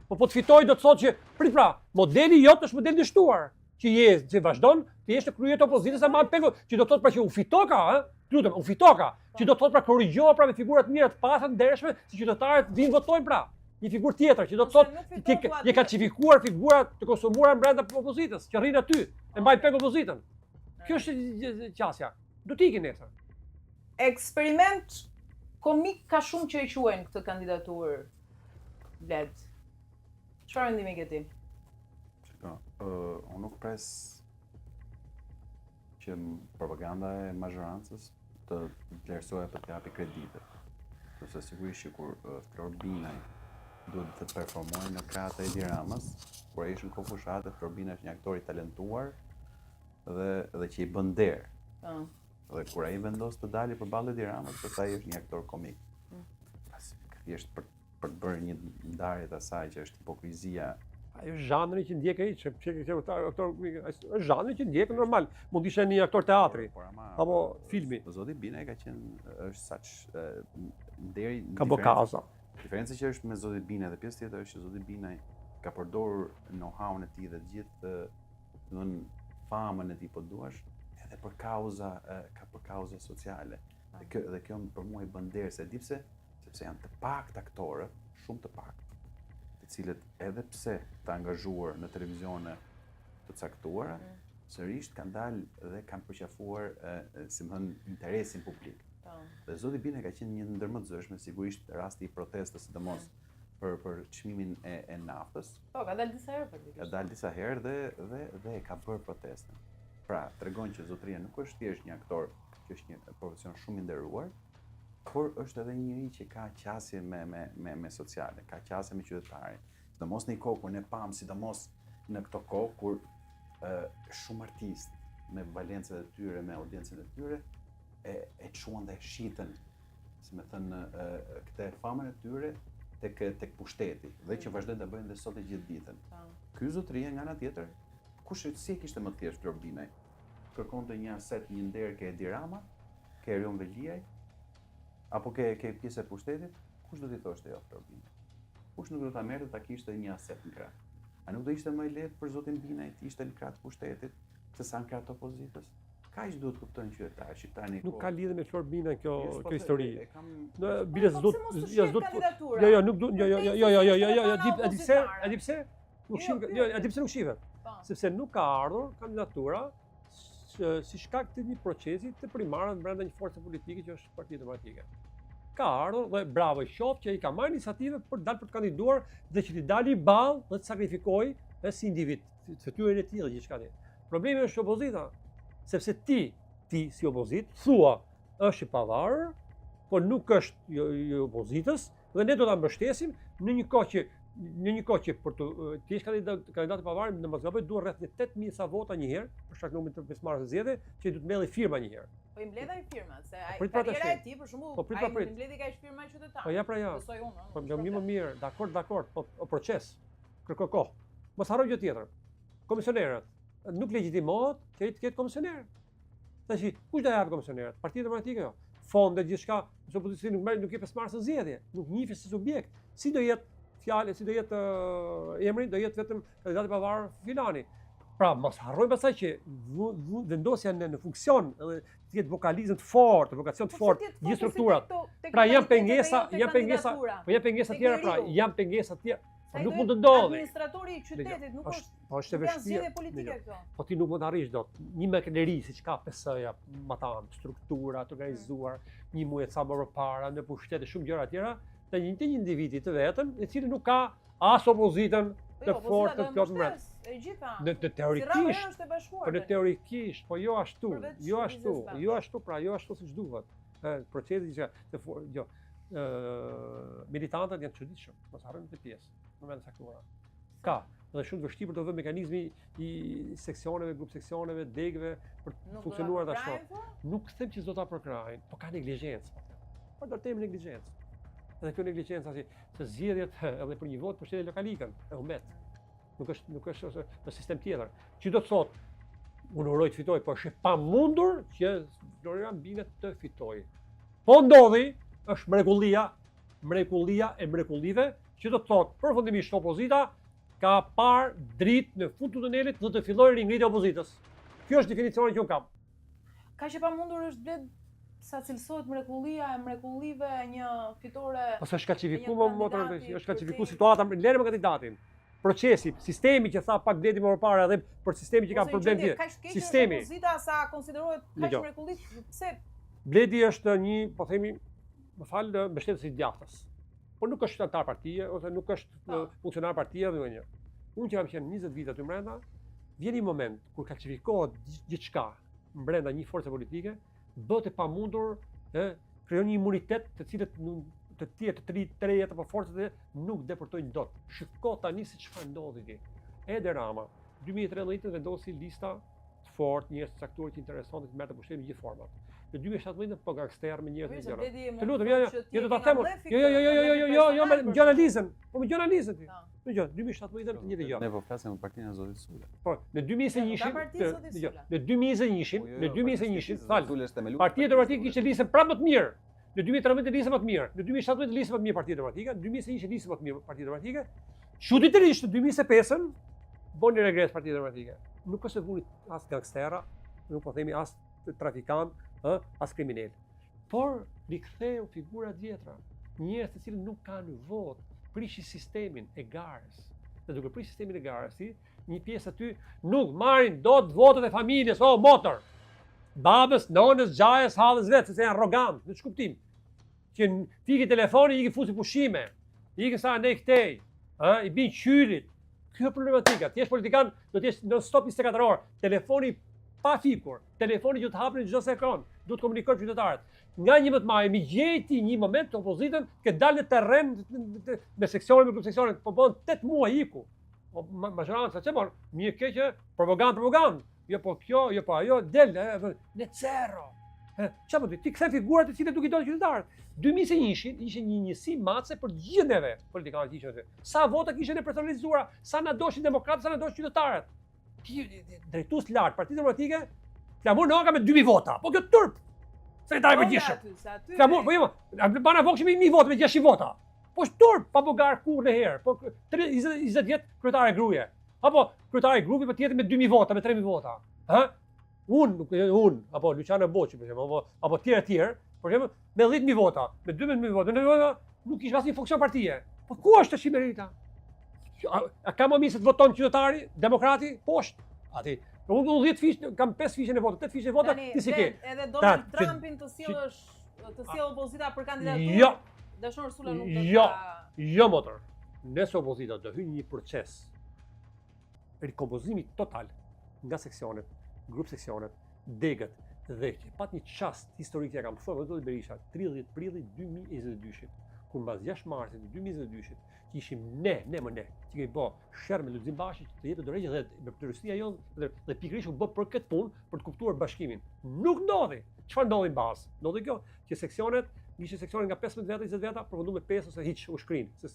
Po të fitoj do të thotë që prit pra, modeli jot është model dështuar, që vazhdon të jesh në krye të opozitës ama pego, që do të thotë pra që u fitoka, lutem, u fitoka, që do të thotë pra korrigjoha pra me figura të mira të pastra të ndershme, si qytetarët vinë votojnë pra. Një figurë tjetër që do të thotë je ka çifikuar figura të konsumuara brenda opozitës, që rrin aty, e mbajnë pegë opozitën. Kjo është qasja. Do të ikin nesër. Eksperiment komik ka shumë që e quajnë këtë kandidaturë. Bled. Çfarë mendimi ke ti? Unë nuk pres që propaganda e mazhorancës të vlerësohet për të japi kredite. Sepse sigurisht që kur Flor Binaj duhet të performojë në krahët e Edi Ramës, kur ai ishte në kohë fushatë, Flor Binaj është një aktor i talentuar dhe që i bën der. Dhe kur ai vendos të dalë përballë Edi Ramës, pastaj është një aktor komik. Thjesht për të bërë një ndarje të asaj që është hipokrizia. Ajo është zhanri që ndjek ai, është zhanri që ndjek normal. Mund të ishte një aktor teatri apo filmi. Zoti Binaj ka qenë është saç deri ka bokaza. Diferenca që është me zoti Binaj dhe pjesë tjetër është që zoti Binaj ka përdorur know-how-n e tij dhe të gjithë famën e tij po duash edhe për kauza sociale. Dhe kjo për mua i bën der se di pse, sepse janë të paktë aktorë, shumë të paktë, të cilët edhe pse të angazhuar në televizione të caktuara, sërish kanë dalë dhe kanë përqafuar, si më thënë, interesin publik. Dhe zoti Bine ka qenë një ndërmëtëzëshme, sigurisht rasti i protestës, sidomos për çmimin e naftës. Po, ka dalë disa herë për Ka dalë disa herë dhe ka bërë protestën. Pra, tregon që zotëria nuk është thjesht një aktor, që është një profesion shumë i nderuar, por është edhe njëri që ka qasje me sociale, ka qasje me qytetarin. Sidomos në një kohë kur ne pam, sidomos në këto kohë kur shumë artistë me valencët e tyre, me audiencën e tyre, e çuan dhe e shitën, si me thënë, këtë famën e tyre tek pushteti, dhe që vazhdojnë të bëjnë dhe sot e gjithë ditën. Ky zotëria nga ana tjetër, kush si e kishte më thjesht Flor Binaj? Kërkonte një aset, një nder ke Edi Rama, ke Erion Vegjiaj, apo ke pjesë e pushtetit, kush do t'i thoshte jo Flor Binaj? kush nuk do ta merrte ta kishte një aset në krah. A nuk do ishte më i lehtë për zotin Binaj të ishte në krah të pushtetit se sa në krah të opozitës? Kaq duhet kuptojnë qytetarët shqiptarë. Nuk ka lidhje me Flor Binaj kjo histori. Bile s'do jo, nuk do, e di pse? Nuk shihet. Sepse nuk ka ardhur kandidatura si shkak të një procesi të primarët brenda një force politike që është Partia Demokratike. Ka ardhur dhe bravo i qoftë që ai ka marrë iniciativë për të dalë për të kandiduar dhe që t'i dalë ballë dhe të sakrifikojë si individ, fytyrën e tij dhe gjithçka tjetër. Problemi është opozita, sepse ti si opozit thua është i pavarur, por nuk është i opozitës dhe ne do ta mbështesim në një kohë që për të jesh kandidat i pavarur në Moskavë duhet rreth 8000 sa vota një herë për shkak numrit të pjesëmarrësve zgjedhje që do të mbledhë firma një herë. Po i mbledh ai firma se ai karriera e tij për shembull ai mbledhi kaq firma qytetar. Po ja pra ja. Besoj unë. Po më mirë, dakord, po proces. Kërko kohë. Mos harroj gjë tjetër. Komisionerët nuk legjitimohet që të ketë komisioner. Tash kush do japë komisionerët? Partia Demokratike jo. Fondet gjithçka, opozicioni nuk e pjesëmarrës zgjedhje, nuk njihet si subjekt. Si do jetë fjalë, si do jetë emri, do jetë vetëm kandidat i pavarur filani. Pra, mos harrojmë pastaj që vendosja në funksion edhe të jetë vokalizëm të fortë, vokacion të fortë, gjithë strukturat. Pra janë pengesa tjera, pra janë pengesa tjera. Po nuk mund të ndodhi. Administratori i qytetit nuk është. Po është e vështirë politike këto. Po ti nuk mund të arrish dot. Një makineri siç ka PS-ja, matan, struktura të organizuar, një muaj sa më parë në pushtet e shumë gjëra tjera, të një individi të vetëm, i cili nuk ka as opozitën të fortë të plotë mbret. Në teorikisht, po në teorikisht, po jo ashtu siç duhet. Procesi që militantët janë të çuditshëm, mos harrojmë këtë pjesë. Në vend saktuara. Ka dhe shumë vështirë për të vënë mekanizmi i seksioneve, grup seksioneve, degëve për të funksionuar ashtu. Nuk them që s'do ta përkrajnë, po ka neglizhencë. Po do të them neglizhencë. Edhe kjo neglizhencë se zgjedhjet edhe për një votë për shtetin lokalikën, e humbet. Nuk është në sistem tjetër. Që do të thotë, unë uroj të fitoj, po është e pamundur që Florian Binaj të fitojë. Po ndodhi, është mrekullia e mrekullive, që do të thotë përfundimisht opozita ka parë dritë në fund të tunelit dhe të fillojë ringritja e opozitës. Kjo është definicioni që unë kam. Kaq e pamundur është blet sa cilësohet mrekullia e mrekullive një fitore. Ose është kalcifikuar situata lëre me kandidatin. Procesi, sistemi që tha pak bledi më parë edhe për sistemi që ka problem tjetër. Sistemi. Opozita sa konsiderohet kaq mrekullit, pse? Bledi është një, po themi, më fal, mbështetës i djathtës. Por nuk është antar partie ose nuk është funksionar partie dhe një. Unë që kam qenë 20 vite aty brenda, vjen një moment kur kalcifikohet gjithçka brenda një force politike, bëhet e pamundur, krijon një imunitet të cilët të tjerë të trejet apo forcat nuk deportojnë dot. Shiko tani se çfarë ndodhi ti. Edi Rama 2013 vendosi lista të fortë, njerëz të caktuar që interesonte të merrte pushtet në gjithë format. Në 2017 po gangster me njerëz të tjerë. Të lutem, jo do ta them. Jo, me gjonalizën. Po me gjonalizën ti. Në 2017 të njëjtë gjë. Ne po flasim për partinë e Zotit Sula. Po, në 2021, fal. Partia Demokratike kishte listën prapë më të mirë. Në 2013 listën më të mirë. Në 2017 listën më të mirë Partia Demokratike. Në 2021 listën më të mirë Partia Demokratike. Çuditërisht në 2025-ën boni regres Partia Demokratike. Nuk është e vunit as gangstera, nuk po themi as trafikant, as kriminal. Por riktheu figura tjetra, njerëz të cilët nuk kanë votë, prishin sistemin e garës. Dhe duke prish sistemin e garës, një pjesë aty nuk marrin dot votat e familjes, motor. Babës, nonës, gjajës, hallës vetë, se janë arrogant, në ç'kuptim. Që ti ke telefoni, i ke fusi pushime, i ke sa ne këtej, i bin qyrit. Kjo është problematika. Ti je politikan, do të jesh non stop 24 orë. Telefoni pa fikur, telefoni që të hapën çdo sekond, do të komunikoj me qytetarët. Nga 11 maj, mi gjeti një moment të opozitën që dalë në terren me seksione, me grup seksione, po bën 8 muaj iku. Po majoranca çe bën, mirë keq, propagandë. Jo po kjo, jo po ajo, del në cerro. Çfarë do ti kthe figurat të cilët nuk i donin qytetarët. 2021 ishte një njësi mace për të gjithë neve politikanët që ishin. Sa vota kishin e personalizuara, sa na doshin demokratët, sa na doshin qytetarët. Drejtues lart, Partia Demokratike, flamur noka me 2000 vota. Po kjo turp. Sekretari i përgjithshëm. Flamur, po jo, bana vokshim me 1000 vota, me 600 vota. Po shturp, pa bugar kur në herë. Po 20 vjet kryetare gruaje. Apo kryetari i grupi po tjetër me 2000 vota, me 3000 vota. Hë? Unë, apo Luciano Boçi për shembull, apo tjerë, për shembull, me 10000 vota, me 12000 vota, nuk kishte asnjë funksion partie. Po ku është tash Merita? A ka më mirë se të voton qytetari, demokrati? Poshtë. Aty. Unë 10 fish, kam 5 fishë në votë, 8 fishë në votë, ti si ke. Edhe Donald Trumpin të sjell opozita për kandidaturë. Jo. Dashur Ursula nuk do ta. Jo, motor. Nëse opozita do hyjë në një proces rikompozimi total nga seksionet, grup seksionet, degët dhe që pat një çast historik që kam thënë Zoti Berisha 30 prillit 2022, kur mbas 6 marsit 2022 që ishim ne, që kemi bë sherr me Lulzim Bashi që të jetë dorëgjë dhe me përgjithësia jonë dhe pikërisht u bë për këtë punë për të kuptuar bashkimin. Nuk ndodhi. Çfarë ndodhi mbas? Ndodhi kjo që seksionet, ishte seksione nga 15 veta, 20 veta, përfundu me 5 ose hiç u shkrin, se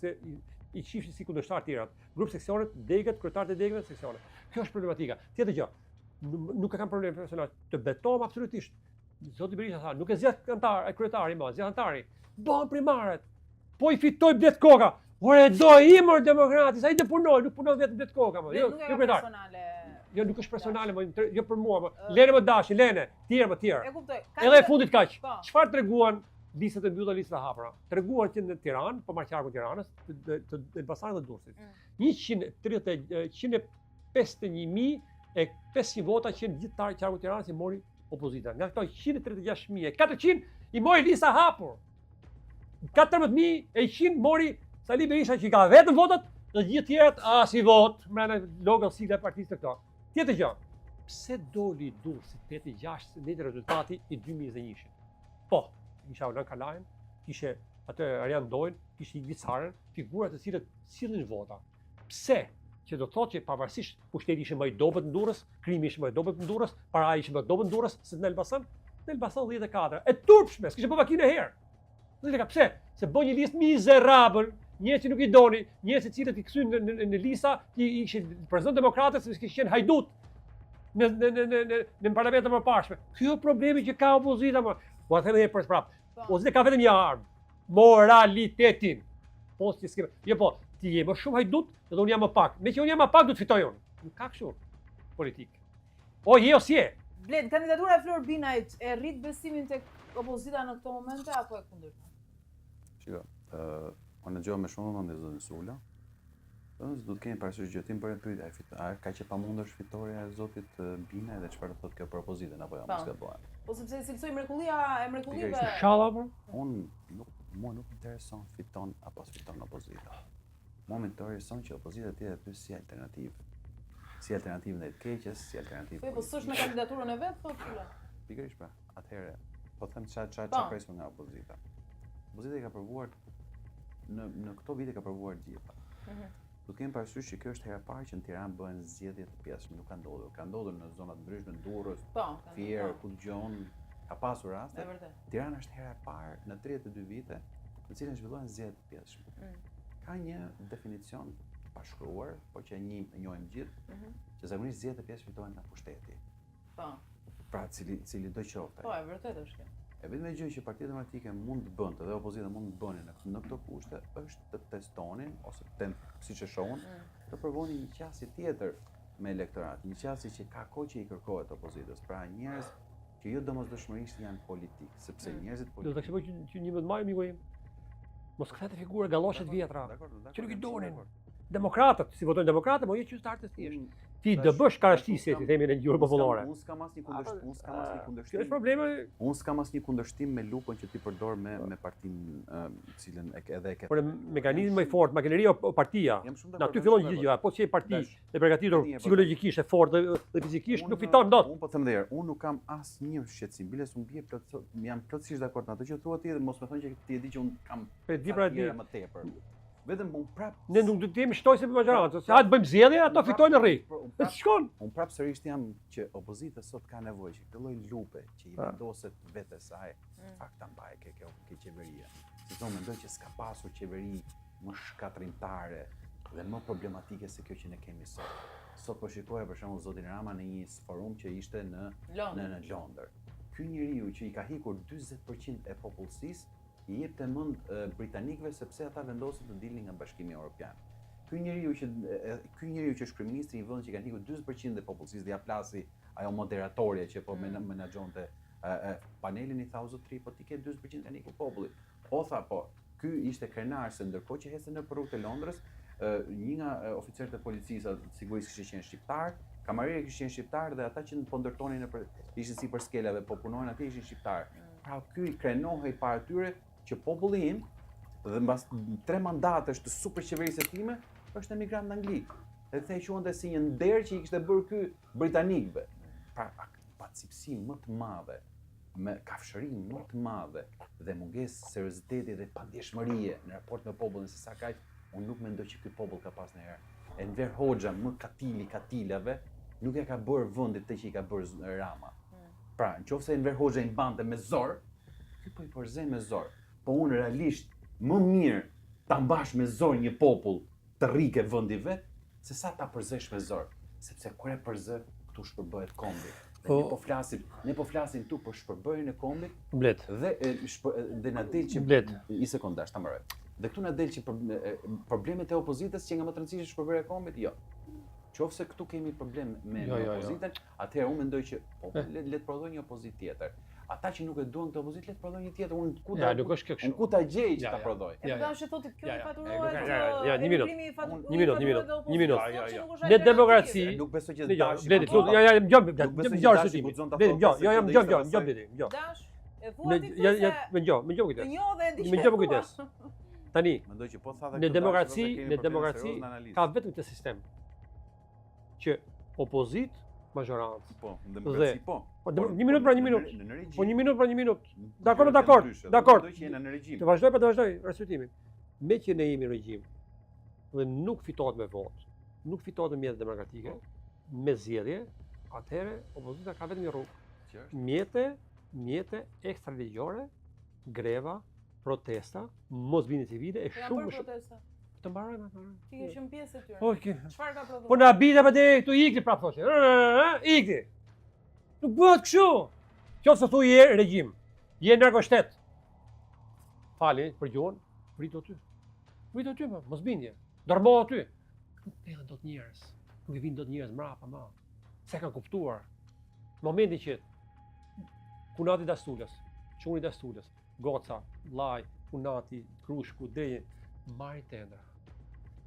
i qifshin si kundërshtar të tjerat. Grup seksionet, degët, kryetarët e degëve, seksionet. Kjo është problematika. Tjetër gjë, nuk e kam problem personal, të betohem absolutisht. Zoti Berisha tha, nuk e zgjedh kryetari më, zgjedh antari. Bëhen primaret. Po i fitoj blet koka. Ore do imër demokrati, sa i të punoj, nuk punoj vetëm blet koka më. Jo, personale. Jo, nuk është personale, më jo për mua, Lene më dashin, Lene, tjerë. E kuptoj. Edhe e fundit kaq. Çfarë treguan listat e mbylla, listat e hapura? Treguan që në Tiranë, po marqarku i Tiranës, të Elbasanit dhe Durrësit. 151.500 vota që në gjithë qarku i Tiranës i mori opozita. Nga këto 136.400 i mori lista hapur. 14.100 mori Sali Berisha që i ka vetëm votat dhe gjithë tjerët as i vot, mrena logo sigle partisë të këto. Tjetër gjë, pse doli Durrësi 8-6 në rezultati i 2021? Po, kisha Orlan Kalajn, kishe atë Arian Dojnë, kishe Igvi Carën, figurat të cilët sillnin vota. Pse? Që do thotë që pavarësisht pushteti ishte më i dobët në Durrës, krimi ishte më i dobët në Durrës, para ishte më i dobët në Durrës se në Elbasan 14. E turpshme, s'kishte bë makinë herë. Pse? Se bën një listë mizerabël, njerëz që nuk i doni, njerëz të cilët i kthyn në lista që ishin prezant demokratët se kishin qenë hajdut në parlamentin më parshme. Ky është problemi që ka opozita më. Po them edhe për prap. Opozita ka vetëm një armë, moralitetin. Po si s'ke. Jo po, ti je më shumë hajdut dhe unë jam më pak. Me që unë jam më pak do të fitoj unë. Nuk ka kështu politik. O je ose je. Bled, kandidatura e Flor Binajt e rrit besimin tek opozita në këto momente apo e kundërta? Shiko, unë dëgjova me shumë vëmendje zotin Sula. Do të kemi parasysh gjëtim për pyetje, a ka që pamundesh fitoria e zotit Binaj dhe çfarë do thotë kjo për opozitën apo jo, mos gabojmë. Po sepse cilësoj mrekullia e mrekullive. Inshallah po. Mua nuk intereson fiton apo fiton opozita. Mua më intereson që opozita të jetë aty si alternativë. Si alternativë ndaj të keqes, si alternativë. Po s'është në kandidaturën e vet, thotë Sula. Pikërisht pra, atëherë po them çfarë presim nga opozita. Opozita ka provuar në këto vite ka provuar gjitha. Do të kemi parasysh që kjo është hera e parë që në Tiranë bëhen zgjedhje të pjesshme, nuk ka ndodhur. Ka ndodhur në zona të ndryshme, në Durrës, Fier, ku dëgjon, ka pasur raste. Tirana është hera e parë në 32 vite në cilën zhvillohen zgjedhje të pjesshme. Ka një definicion pa shkruar, por që e njohim gjithë, që zakonisht zgjedhjet e pjesshme fitohen nga pushteti. Po. Pra cili do qoftë. Po, e vërtetë është kjo. E vetëm gjë që Partia Demokratike mund të bënte dhe opozita mund të bënin në këto kushte është të testonin ose siç e shohun, të provonin një qasje tjetër me elektorat, një qasje që ka kohë që i kërkohet opozitës. Pra njerëz që jo domosdoshmërisht janë politik, sepse njerëzit politik. Do të këshilloj që 11 maj miku im. Mos kthete figura galloshë të vjetra. Që nuk i donin. Demokratët, si votojnë demokratët, po jo qytetarët e thjeshtë. Ti do bësh karashtisje, ti themi në gjuhë popullore. Unë s'kam asnjë kundërshtim. Kjo është problemi. Unë s'kam asnjë kundërshtim me lupën që ti përdor me partinë, cilën edhe e ke. Por mekanizmi më i fortë, makineria o partia. Na ty fillon gjithë gjëja, po si parti e përgatitur psikologjikisht e fortë dhe fizikisht nuk fiton dot. Unë po them dhe unë nuk kam asnjë shqetësim, biles unë bie plot, jam plotësisht dakord me ato që thua ti dhe mos më thon që ti e di që unë kam më tepër. Vetëm unë prap. Ne nuk do të jemi shtojse për majorancë, se hajt bëjmë zgjedhje, ato fitojnë në rri. Shkon. Unë prap sërish jam që opozita sot ka nevojë që këtë lloj lupe që i vendoset vetes saj, fakt ta mbajë kjo qeveria. Sidomos mendoj që s'ka pasur qeveri më shkatrimtare dhe më problematike se kjo që ne kemi sot. Sot po shikoja për shembull zotin Rama në një forum që ishte në Londër. Ky njeriu që i ka hikur 40% e popullsisë i jepte mend britanikëve sepse ata vendosin të dilnin nga Bashkimi Evropian. Ky njeriu që është kryeministri i një vendi që ka ikur 40% e popullsisë, dhe ja plasi ajo moderatorja që po menaxhonte panelin, i tha o zotëri, po ti ke 40% ka ikur populli. O tha, po, ky ishte krenar se ndërkohë që hecën në rrugët e Londrës, një nga oficerët e policisë sigurisht kishte qenë shqiptar, kamarierë kishte qenë shqiptar, dhe ata që po ndërtonin ishin si për skelave, po punonin atje ishin shqiptar. Pra ky i krenohej para tyre që populli im, dhe mbas 3 mandatesh të superqeverisë time, është emigrant anglik. Dhe thej quante si një nder që i kishte bërë ky britanikëve. Pra pacipsi më të madhe, me kafshërim më të madhe dhe mungesë serioziteti dhe padjeshmërie në raport me popullin se sa kaq, unë nuk mendoj që ky popull ka pas ndonjëherë. Enver Hoxha, më katilave, nuk e ka bërë vendit të që i ka bërë Rama. Pra, nëse Enver Hoxha i mbante me zor, ky po i përzej me zor. Po unë realisht më mirë ta mbash me zor një popull të rrike vendi vet, se sa ta përzesh me zor, sepse kur e përzë, këtu shpërbëhet kombi. Ne po flasim këtu për shpërbërjen e kombit. Blet. Dhe na del që një sekondazh ta mbaroj. Dhe këtu na del që problemet e opozitës që nga më të rëndësishme shpërbërja e kombit, jo. Qofse këtu kemi problem me opozitën, atëherë unë mendoj që le të prodhojë një opozitë tjetër. Ata që nuk e duan këtë opozitë, le të prodhojë një tjetër. Unë ku ta gjej që ta prodhoj. E dashë thotë kjo i faturohet. Një minutë. Në demokraci, nuk besoj që dashi. Tani, në demokraci ka vetëm këtë sistem që opozit, majorancë. Po, në demokraci po. Një minutë. Dakord. Të vazhdoj arsyetimin. Me që ne jemi regjim dhe nuk fitohet me votë, nuk fitohet me mjete demokratike, me zgjedhje, atëherë opozita ka vetëm një rrugë. Mjete ekstraligjore, greva, protesta, mos bindje civile e shumë protesta. Të mbarojmë. Ti ke qenë pjesë e tyre. Çfarë ka prodhuar? Po na bida pa deri këtu ikti prapë thoshte. Ikti. Nuk bëhet kështu. Qofse thu je regjim, je narkoshtet. Fali për gjuhën, prit aty, mos bindje. Dormo aty. Nuk thellen dot njerëz. Nuk i vin dot njerëz mbrapa më. Se kanë kuptuar. Momenti që punati dastulës, çuni dastulës, goca, llaj, punati, krushku, deje, marrin tendra.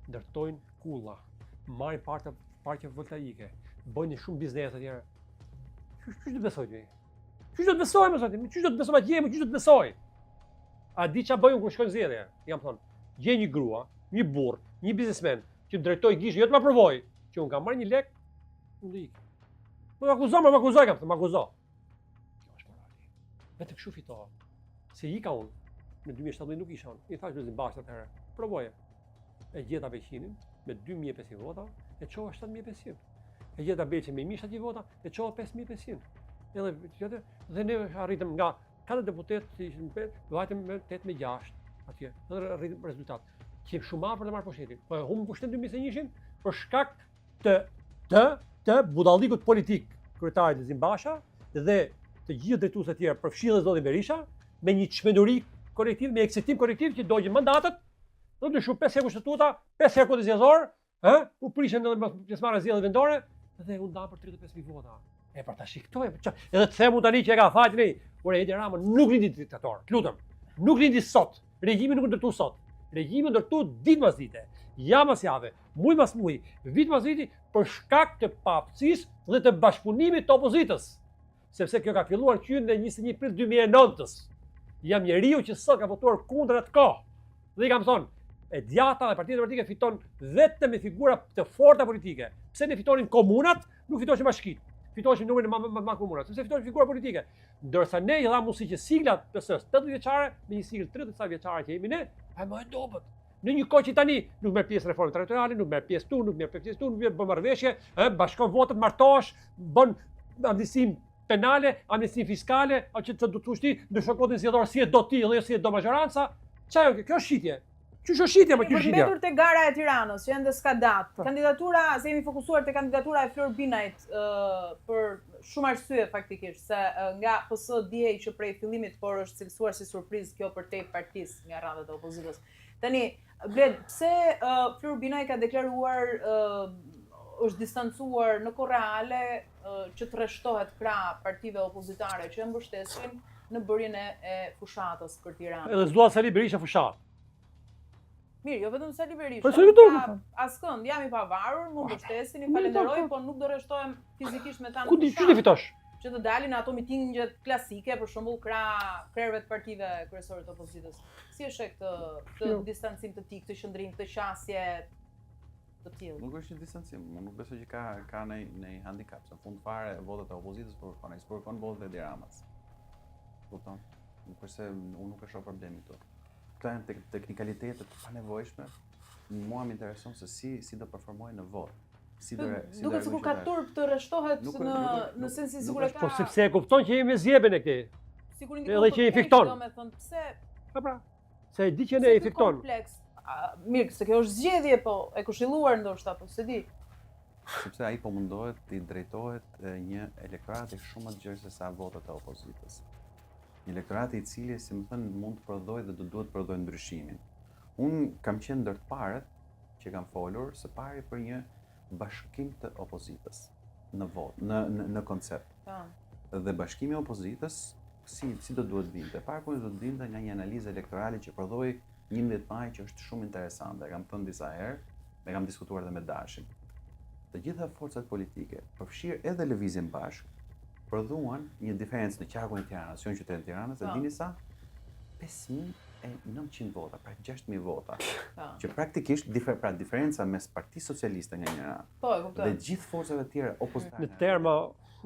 Ndërtojnë kulla, marrin parqe voltaike, bëjnë shumë biznes atje. Çu do besoj ti? Çu do të besoj më zoti? Çu do të besoj atje, çu do të besoj? A di ç'a bëjun kur shkojnë zgjedhje? Jam thon, gjej një grua, një burr, një biznesmen që drejtoj gishtin, jo të më provoj, që un kam marrë një lek, unë ik. Më akuzoj kam, më akuzo. Kjo është morali. Vetë kështu fitova. Se ika unë, në 2017 nuk isha unë. I thash Lëzim Bashkë atëherë, provoje. E gjeta Beqinin me 2500 vota, e çova 7500. E gjeta Beqin me 1700 vota, e çova 5500. Dhe ne arritëm nga 4 deputet që ishin vajtëm me 8-6 atje. Dhe arritëm rezultat. Që shumë afër të marrë pushtetin. Po humbëm pushtetin 2021 për shkak të budallikut politik kryetarit Lëzim Basha dhe të gjithë drejtuesët e tjerë, përfshirë zotin Berisha, me një çmenduri kolektiv, me ekzekutiv kolektiv që dogjën mandatet, do të shumë 5 herë kushtetuta, 5 herë kodë zgjedhor, u prishën edhe pjesëmarrja zgjedhjeve vendore dhe u ndan për 35000 vota. E pra tash këto edhe të them tani që e ka fajin, Edi Rama nuk lindi diktator. Lutem, nuk lindi sot. Regjimi nuk ndërtu sot. Regjimi ndërtu ditë pas dite, javë pas jave, muaj pas muaji, vit pas viti për shkak të paaftësisë dhe të bashkëpunimit të opozitës. Sepse kjo ka filluar në 21 prill 2009-s. Jam njeriu që sot ka votuar kundër atë kohë. Dhe i kam thonë, e djata dhe partitë politike fiton vetëm me figura të forta politike. Pse ne fitonin komunat, nuk fitoshin bashkitë. Fitoshin numrin e komunat, sepse fitoshin figura politike. Ndërsa ne i dha mundësi që siglat PS-s 80 vjeçare me një siglë 30 vjeçare që jemi ne, më e dobët. Në një kohë që tani nuk merr pjesë reformën territoriale, nuk merr pjesë tu, nuk merr pjesë tu, nuk bën marrëveshje, bashkon votat, martosh, bën amnistim penale, amnistim fiskale, apo që do të thosh ti, ndërsa kodin zgjedhor si e do ti dhe si e do majoranca, çfarë kjo është shitje. Ç'është shitje më kjo shitje? Përmbetur te gara e Tiranës, që ende s'ka datë. Kandidatura, se jemi fokusuar te kandidatura e Flor Binajt për shumë arsye faktikisht, se nga PS djej që prej fillimit, por është cilësuar si surprizë kjo për te partisë nga randet e opozitës. Tani, Bled, pse Flor Binaj ka deklaruar është distancuar në kohë reale që tërheqtohet krah partive opozitare që e mbështesin në bërjen e fushatës për Tiranë. Edhe s'dua Sali Berisha fushat. Mirë, jo vetëm Sali Berisha. Po s'e kuptoj. Askënd, jam i pavarur, më mbështesin, i falenderoj, po nuk do rreshtohem fizikisht me ta në Ku ti fitosh? Që të dalin ato mitingjet klasike, për shembull krerëve të partive kryesore të opozitës. Si është këtë distancim të tij, këtë qëndrim, këtë qasje të tillë? Nuk është një distancim, unë nuk besoj që ka në handicap, se në fund fare votat e opozitës përkon votat e Edi Ramës. Kupton? Nuk është se unë nuk e shoh problemin këtu. Këto janë teknikalitetet pa nevojshme. Mua më intereson se si do performojnë në votë. Duket sikur ka turp të rreshtohet në sensin sikur e ka. Po sepse e kupton që jemi zjebën e këtij. Sikur edhe që i fikton. Domethënë pse? Pra, se e di që ne i fikton. Kompleks. Mirë, se kjo është zgjedhje, po e këshilluar ndoshta, po se di. Sepse ai po mundohet të drejtohet një elektorati shumë më të gjerë se sa votat e opozitës. Një elektorati i cili, si më thënë, mund të prodhojë dhe duhet të prodhojë ndryshimin. Unë kam qenë ndër të parët që kam folur së pari për një bashkim të opozitës në votë, në koncept. Dhe bashkimi i opozitës si do duhet vinte? Para do të vinte nga një analizë elektorale që prodhoi 11 maj që është shumë interesante. E kam thënë disa herë, e kam diskutuar edhe me Dashin. Të gjitha forcat politike, përfshirë edhe lëvizjen bashkë, prodhuan një diferencë në qarkun e Tiranës, jo në qytetin e Tiranës, e dini sa? 5.900 vota, pra 6.000 vota. Që praktikisht diferenca mes Partisë Socialiste nga njëra dhe gjithë forcave të tjera opozitare. Në terma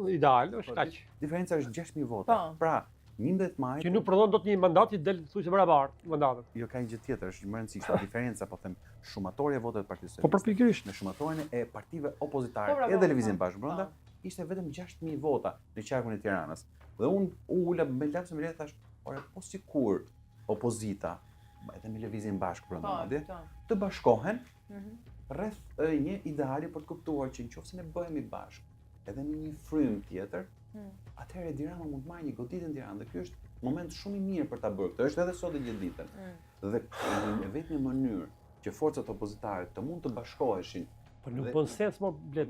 ideal është kaq. Diferenca është 6.000 vota. Pra, 11 maj që nuk prodhon dot një mandat që del thjesht barabartë mandatet. Jo, ka një gjë tjetër, është më e rëndësishme. Diferenca, po them, shumatorja e votave të Partisë Socialiste. Po pikërisht. Me shumatorjen e partive opozitare edhe lëvizjen bashkë brenda, ishte vetëm 6.000 vota në qarkun e Tiranës. Dhe unë ula me lapsë me thash, ora po sikur opozita, edhe me lëvizjen bashkë brenda madje, të bashkohen rreth një ideali për të kuptuar që nëse ne bëhemi bashkë, edhe në një frym tjetër, atëherë Edi Rama mund të marrë një goditë në Tiranë dhe ky është moment shumë i mirë për ta bërë këtë. Është edhe sot e gjithë ditën. Dhe në vetëm mënyrë që forcat opozitare të mund të bashkoheshin. Po nuk bën sens më Bled.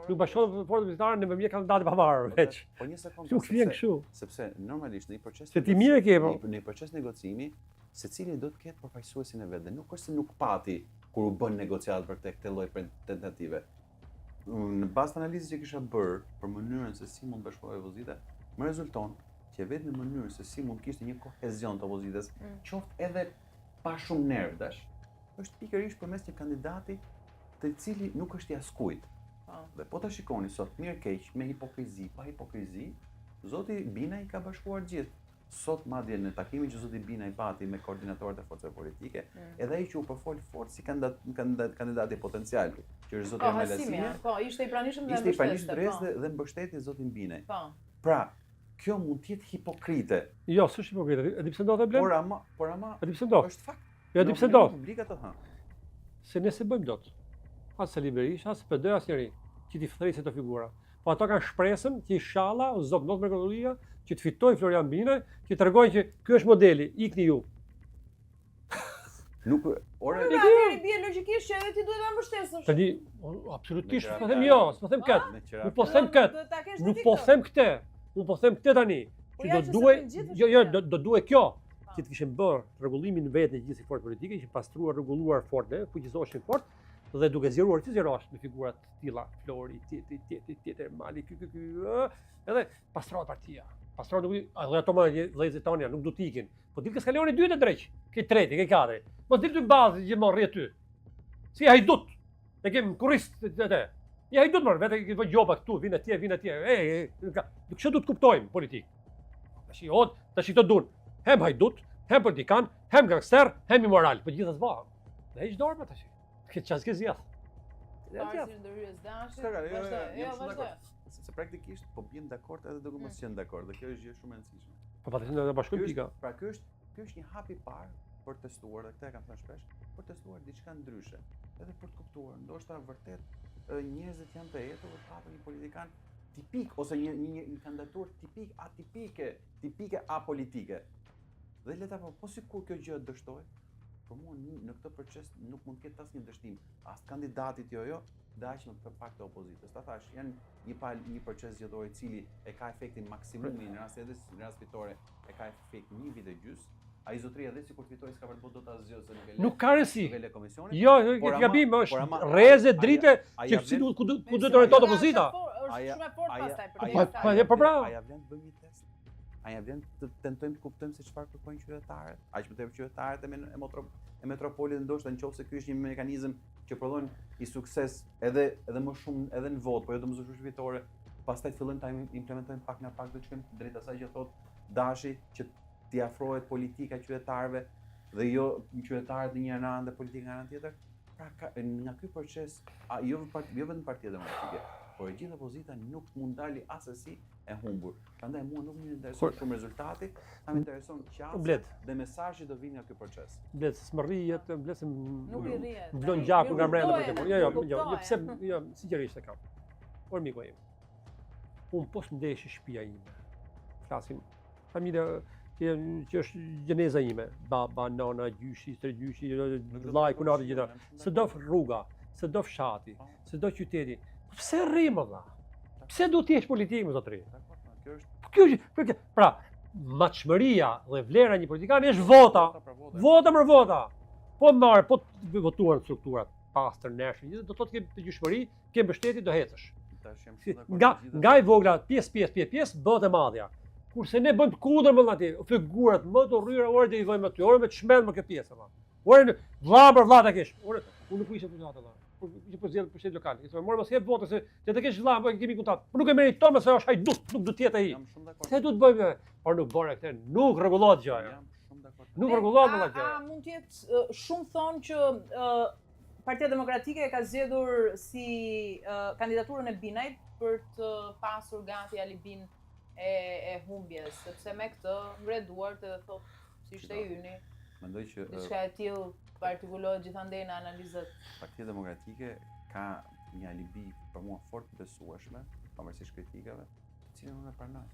Nuk bashkohen forcat opozitare në përmjet kandidatë pavarur veç. Po një sekondë. Nuk vjen kështu. Sepse normalisht në një proces se ti mirë ke po. Në një proces negocimi, secili do të ketë përfaqësuesin e vet dhe nuk është se nuk pati kur u bën negociatë për këtë lloj tentative. Në bazë të analizës që kisha bërë për mënyrën se si mund bashkohej opozita, më rezulton që vetëm në mënyrë se si mund kishte një kohezion të opozitës, qoftë edhe pa shumë nerv dash, është pikërisht përmes një kandidati të cili nuk është i askujt. Dhe po ta shikoni sot mirë keq, me hipokrizi, pa hipokrizi, zoti Binaj ka bashkuar gjithë. Sot madje në takimin që zoti Binaj pati me koordinatorët e forcave politike, edhe ai që u përfol fort si kandidati potencial, që është zoti Amelasini. Po, ishte i pranishëm dhe mbështeste dhe mbështeti zotin Binaj. Pra, kjo mund të jetë hipokrite. Jo, s'është hipokrite. E di pse ndodhet Bled? Por ama e di pse ndodhet? Është fakt. Jo, e di pse ndodhet? Publika të se ne se bëjmë dot. As Sali Berisha, as PD, as njëri që t'i thresë të figura. Po ato kanë shpresën që inshallah o zot not me katolika që të fitojë Florian Binaj, që tregojnë që ky është modeli, ikni ju. Nuk, ora i bie logjikisht që edhe ti duhet ta mbështesësh. Tani, absolutisht, po them jo, s'po them kët. Nuk po them kët. Nuk po them këtë. Unë po them këtë tani, që do duhet, jo, do duhet kjo, që të kishin bërë rregullimin vetë në gjithë forcat politike, që pastruar, rregulluar fort, fuqizoheshin fort, dhe duke zgjeruar që zgjerosh me figura të tilla, Flori, tjetër, Mali, edhe pastrohet partia. Pastrohet nuk edhe ato më vëllezërit tonë nuk do të ikin. Po dilë s'ka leoni dytë drejt, ke treti, ke katëri. Mos dilë në bazë gjithmonë rri aty. Si hajdut. Ne kem kurrist atë. Ja hajdut më vetë që vë gjoba këtu, vin atje. Nuk çdo të kuptojmë politik. Tash këto duan. Hem hajdut, hem politikan, hem gangster, hem imoral, po gjithas bëhen. Dhe hiç dorë tash. Këtë çast ke zgjat. Vazhdo. Se praktikisht po bjem dakord edhe duke mos qenë dakord, dhe kjo është gjë shumë e rëndësishme. Po patjetër do bashkojmë pika. Pra ky është një hap i parë për testuar, dhe këtë e kam thënë shpesh, për testuar diçka ndryshe, edhe për të kuptuar, ndoshta vërtet njerëzit janë të etur të hapin një politikan tipik ose një kandidaturë tipike apolitike. Dhe le ta po sikur kjo gjë dështoj, për mua në këtë proces nuk mund të ketë asnjë dështim as kandidatit jo, dhe aq më pak të opozitës. Ta thash, janë një proces zgjedhor i cili e ka efektin maksimumi në rast fitore, e ka efekt 1 vit e gjys. Ai zotëria dhe sikur fitoi s'ka për të do ta zgjodhë se nuk ka rëndësi. Komisioni. Jo, gabim është rrezë drite që si ku do të orientohet opozita. Është shumë e fortë pastaj për Po bravo. A ja vlen të bëjmë një test? A ja vlen të tentojmë të kuptojmë se çfarë kërkojnë qytetarët? Aq më tepër qytetarët e metropolit ndoshta nëse ky është një mekanizëm që prodhon i sukses edhe më shumë edhe në votë, por jo domosdoshmërisht fitore, pastaj fillojmë ta implementojmë pak nga pak do të shkojmë drejt asaj që thot Dashi që t'i afrohet politika qytetarëve dhe jo qytetarët në një anë dhe politika në anën tjetër. Pra nga ky proces, jo vetëm Partia Demokratike, por e gjithë opozita nuk mund dali asesi e humbur. Prandaj mua nuk më intereson shumë rezultati, sa më intereson qasja dhe mesazhi do vinë nga ky proces. Blet, s'më rrihet, blet nuk i rrihet. Vlon gjakun nga brenda për këtë. Jo, pse jo, sinqerisht e kam. Por miku im. Unë po s'ndesh shtëpia ime. Flasim familja që është gjeneza ime, baba, nana, gjyshi, stregjyshi, vllai, kunat e gjitha. S'do rruga, s'do fshati, s'do qyteti. Pse rrim valla? Pse duhet të jesh politik me zotëri? Kjo është pra, matshmëria dhe vlera e një politikani është vota. Vota për vota. Po marr, po votuar strukturat pastër neshë, do të thotë ke gjyshmëri, ke mbështetje do hecësh. Nga i vogla pjesë bëhet e madhja. Kurse ne bëjmë kundër më aty, figurat më të rryra orë dhe i vëjmë aty, orë me të shmend më kjo pjesë valla. Orë vlla për vlla ta kesh. Orë unë nuk isha deputat valla. Që po zgjedh pushtet lokale. Këto morë mos jep votë se të kesh vlla, po kemi kontat. Po nuk e meriton me se është hajdut, nuk do të jetë ai. Jam shumë dakord. Se duhet bëjmë, por nuk bëre këtë, nuk rregullohet gjë ajo. Jam shumë dakord. Nuk rregullohet valla gjë. A mund të jetë shumë thonë që Partia Demokratike ka zgjedhur si kandidaturën e Binajt për të pasur gati alibin e humbjes, sepse me këtë ngre duart edhe thotë si ishte hyni. Mendoj që diçka e tillë partikulohet gjithandej në analizat. Partia Demokratike ka një alibi për mua fort besueshme, pavarësisht kritikave, të cilën unë e pranoj.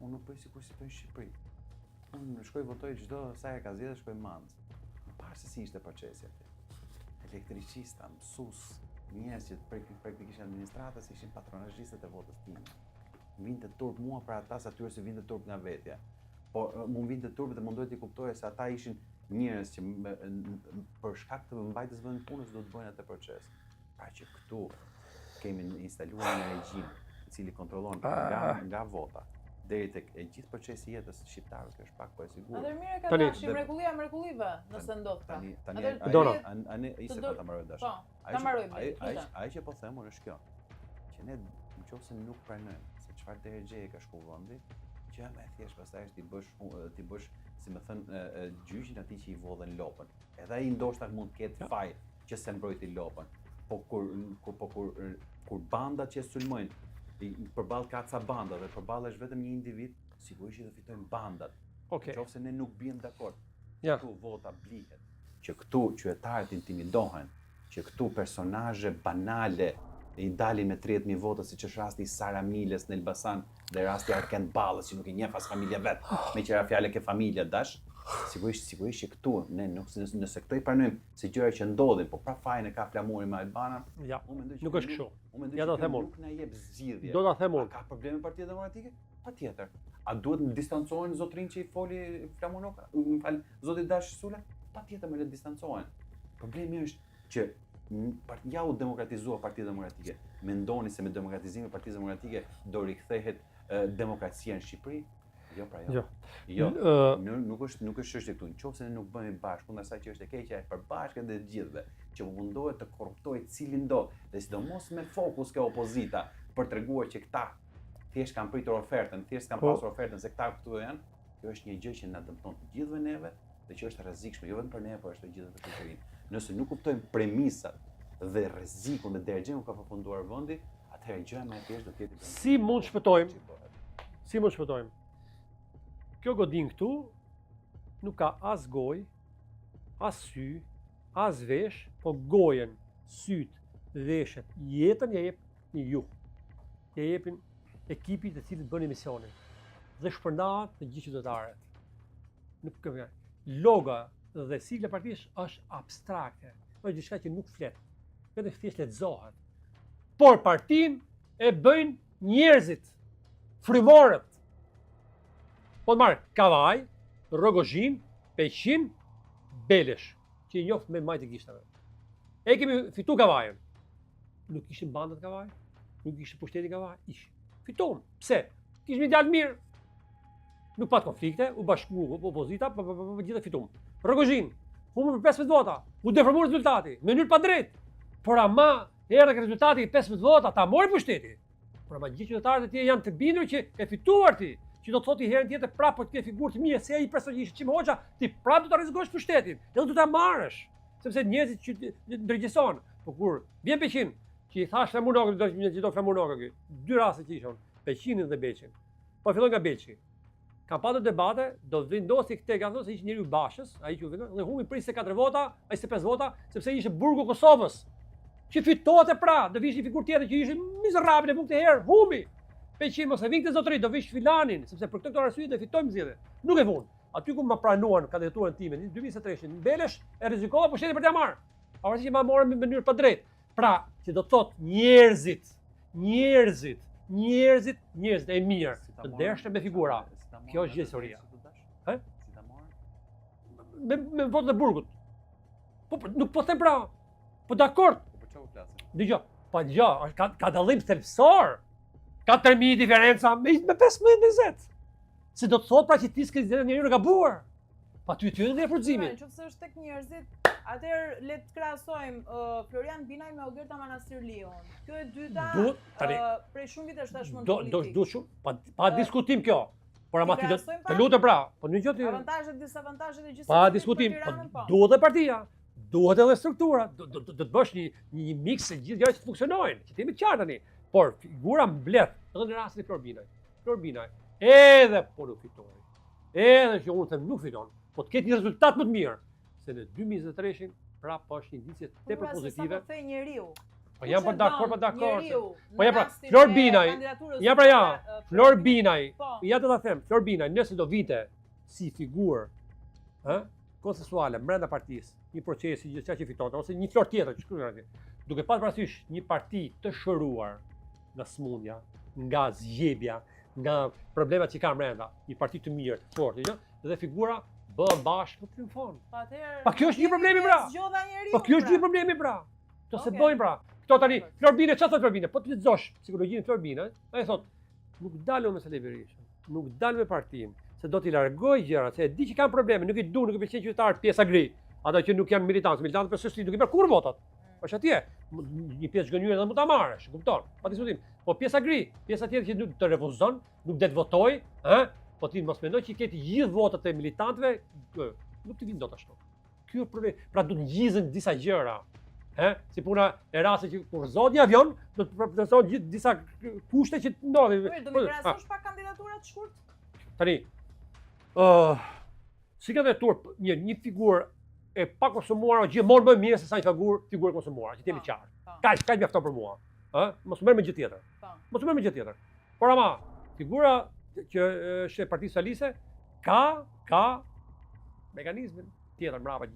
Unë nuk bëj sikur si bëjnë në Shqipëri. Unë shkoj votoj çdo sa e ka zgjedhur, shkoj mand. Parë se si ishte procesi aty. Elektricista, mësues, njerëz që praktikisht administratës ishin patronazhistët e votës time. Vinte turp mua për ata sa atyre se vinte turp nga vetja. Po mund vinte turp dhe mundoj t'i kuptoja se ata ishin njerëz që për shkak të mbajtjes vendit punës do të bëjnë atë proces. Pra që këtu kemi instaluar një regjim i cili kontrollon nga vota deri tek e gjithë procesi i jetës shqiptare, kjo është pak po e sigurt. Atë mirë ka dashi mrekullia mrekullive, nëse ndodh pra. Tani ishte po ta mbaroj dash. Po, ta mbaroj. Ai që po them unë është kjo. Që ne nëse nuk pranojmë se çfarë drejtë ka shku vendi, gjë më e thjeshtë pastaj është ti bësh, si më thën, gjyqin atij që i vodhen lopën. Edhe ai ndoshta mund të ketë faj që se mbrojti lopën. Po kur bandat që sulmojnë përballë ka ca banda dhe përballë është vetëm një individ, sigurisht që do fitojnë bandat. Okej. Nëse ne nuk bien dakord. Ja. Këtu vota blihet. Që këtu qytetarët intimidohen, që këtu personazhe banale i dalin me 30.000 vota, siç është rasti i Sara Miles në Elbasan dhe rasti Arken Ballës që nuk i njeh as familja vet, me qira fjalë ke familja dash. Sigurisht që këtu ne nëse këto i pranojmë si gjëra që ndodhin, po pra fajin e ka flamurin me Albanan. Ja. Nuk është kështu. Unë mendoj Ja do që them unë. nuk na jep zgjidhje. Do ta them unë. Ka probleme Partia Demokratike? Patjetër. A duhet të distancohen zotrin që i foli Flamunoka? Më fal, zoti Dash Sula? Patjetër më le të distancohen. Problemi është që ja u demokratizua Partia Demokratike. Mendoni se me demokratizimin e Partisë Demokratike do rikthehet demokracia në Shqipëri? Jo, pra jo. Jo. Nuk është çështje këtu. Nëse ne nuk bëhemi bashkë kundër asaj që është e keqja e përbashkët dhe të gjithëve, që mundohet të korruptojë cilin do, dhe sidomos me fokus ke opozita për treguar që këta thjesht kanë pritur ofertën, thjesht kanë pasur ofertën se këta këtu janë, kjo është një gjë që na dëmton të gjithëve neve dhe që është rrezikshme, jo vetëm për ne, por është për gjithë shoqërinë. Nëse nuk kuptojmë premisat dhe rrezikun dhe dergjën ku ka përfunduar vendi, atëherë gjëja më e thjeshtë do të jetë Si mund shpëtojmë? Kjo godin këtu nuk ka as gojë, as sy, as vesh, po gojen, syt, veshët, jetën ja jep një ju. Ja jepin ekipit të cilët bën emisionin dhe shpërndahet të gjithë qytetarët. Nuk ka loga dhe sigla e partisë është abstrakte, është diçka që nuk flet, vetëm thjesht lexohet. Por partinë e bëjnë njerëzit, frymorët. Po marr Kavaj, Rogozhin, Peqin, Belesh, që i njoft me majtë e gishtave. E kemi fitu Kavajën. Nuk ishin bandat Kavaj, nuk ishte pushteti Kavaj, ishin. Fituam. Pse? Kishim një djalë mirë. Nuk pat konflikte, u bashku opozita, gjithë fituam. Rogozhin, humbur për 15 vota, u deformua rezultati, në mënyrë pa drejtë. Por ama erdhi rezultati i 15 vota, ta mori pushteti. Por ama gjithë qytetarët e tjerë janë të bindur që e fituar ti, që do të thotë herën tjetër prapë po të ke figurë të mirë se ai personazhi Çim Hoxha, ti prapë do ta rrezosh pushtetin, edhe do ta marrësh, sepse njerëzit që ndërgjegjëson. Po kur vjen Peqin, që i thash Flamurnoku do Flamurnoku këy, dy raste që ishin, Peqinin dhe Beçin. Po fillon nga Beçi. Ka pasur debate, do vendosi këtë gazo se ishte njeriu Bashës, ai që vendos dhe humbi prej 24 vota, ai 25 vota, sepse ishte burgu Kosovës. Që fitohte pra, do vish një figurë tjetër që ishte mizerabël e këtë herë, humbi. Peqin mos e vinte zotëri, do vish filanin, sepse për këtë arsye do fitojmë zgjedhje. Nuk e vun. Aty ku më pranuan kandidaturën time në 2023-shin, Belesh e rrezikova pushtetin për ta marrë. Pavarësisht që ma morën në mënyrë pa drejtë. Pra, që do të thotë njerëzit e mirë, të ndershëm me figura. Kjo është gjithësoria. Ë? Si ta marrë? Me votën e burgut. Po nuk po them pra. Po dakord. Po çfarë flasë? Dgjoj. Po dgjoj, ka dallim thelbësor. 4000 diferenca me 15-20. Se do të thotë pra që ti s'ke njeriu e gabuar. Pa ty në refuzime. Nëse është tek njerëzit, atëherë le të krahasojmë Florian Binaj me Ogerta Manastirlion. Kjo e dyta prej shumë vitesh tashmë në politikë. Do shumë, pa diskutim kjo. Por ama ti të lutem pra, po në gjë ti. Avantazhet, disavantazhet e gjithë. Pa diskutim, duhet dhe partia, duhet edhe struktura, do të bësh një miks e gjithë gjërat që funksionojnë, që jemi të qartë tani. Por figura mbledh edhe në rastin e Flor Binaj, edhe po nuk fitoi. Edhe që unë them nuk fiton, po të ketë një rezultat më të mirë, se në 2023-shin prapë është një indicie tepër pozitive. Po njeriu. Po jam pa dakord. Po jam pra, Flor Binaj. Ja pra ja, Flor Binaj. Ja do ta them, Flor Binaj, nëse do vite si figurë, konsensuale brenda partisë, një procesi gjithçka që fitonte ose një flor tjetër që shkruan atje. Duke pas parasysh një parti të shëruar nga smundja, nga zgjebja, nga problemat që ka brenda, një parti të mirë, të fortë, dhe figura bën bashkë të triumfon. Pa kjo është një problemi pra. Po kjo është një problemi pra. Kto se bojnë pra. Kto tani, Flor Binaj, çfarë thotë Flor Binaj? Po të lexosh psikologjinë e Flor Binaj, ai thotë, nuk dalë me Sali Berishën, nuk dalë me partinë, se do t'i largoj gjërat, se e di që kanë probleme, nuk i du, nuk i pëlqen qytetar pjesa gri, ata që nuk janë militantë për sështi, nuk i bërë kur votat. Është atje, një pjesë zgënjur edhe mund ta marrësh, kupton? Pa diskutim. Po pjesa gri, pjesa tjetër që nuk të refuzon, nuk det votoj, po ti mos mendoj që i ketë gjithë votat e militantëve, nuk të vinë dot ashtu. Ky është problemi. Pra do të ngjizen disa gjëra. Si puna e rastit që kur zoti avion, do të përplotësohen gjithë disa kushte që ndodhin. Do të krahasosh pa kandidaturat të shkurt? Tani, si kandidatur një figurë e pa konsumuar, gjithmonë më mirë se sa një figurë konsumuar, që t'jemi qartë. Kaq mjafton për mua. Mos merr me gjë tjetër. Mos merr me gjë tjetër. Por ama, figura që është e Partisë Socialiste ka mekanizmin tjetër mbrapa.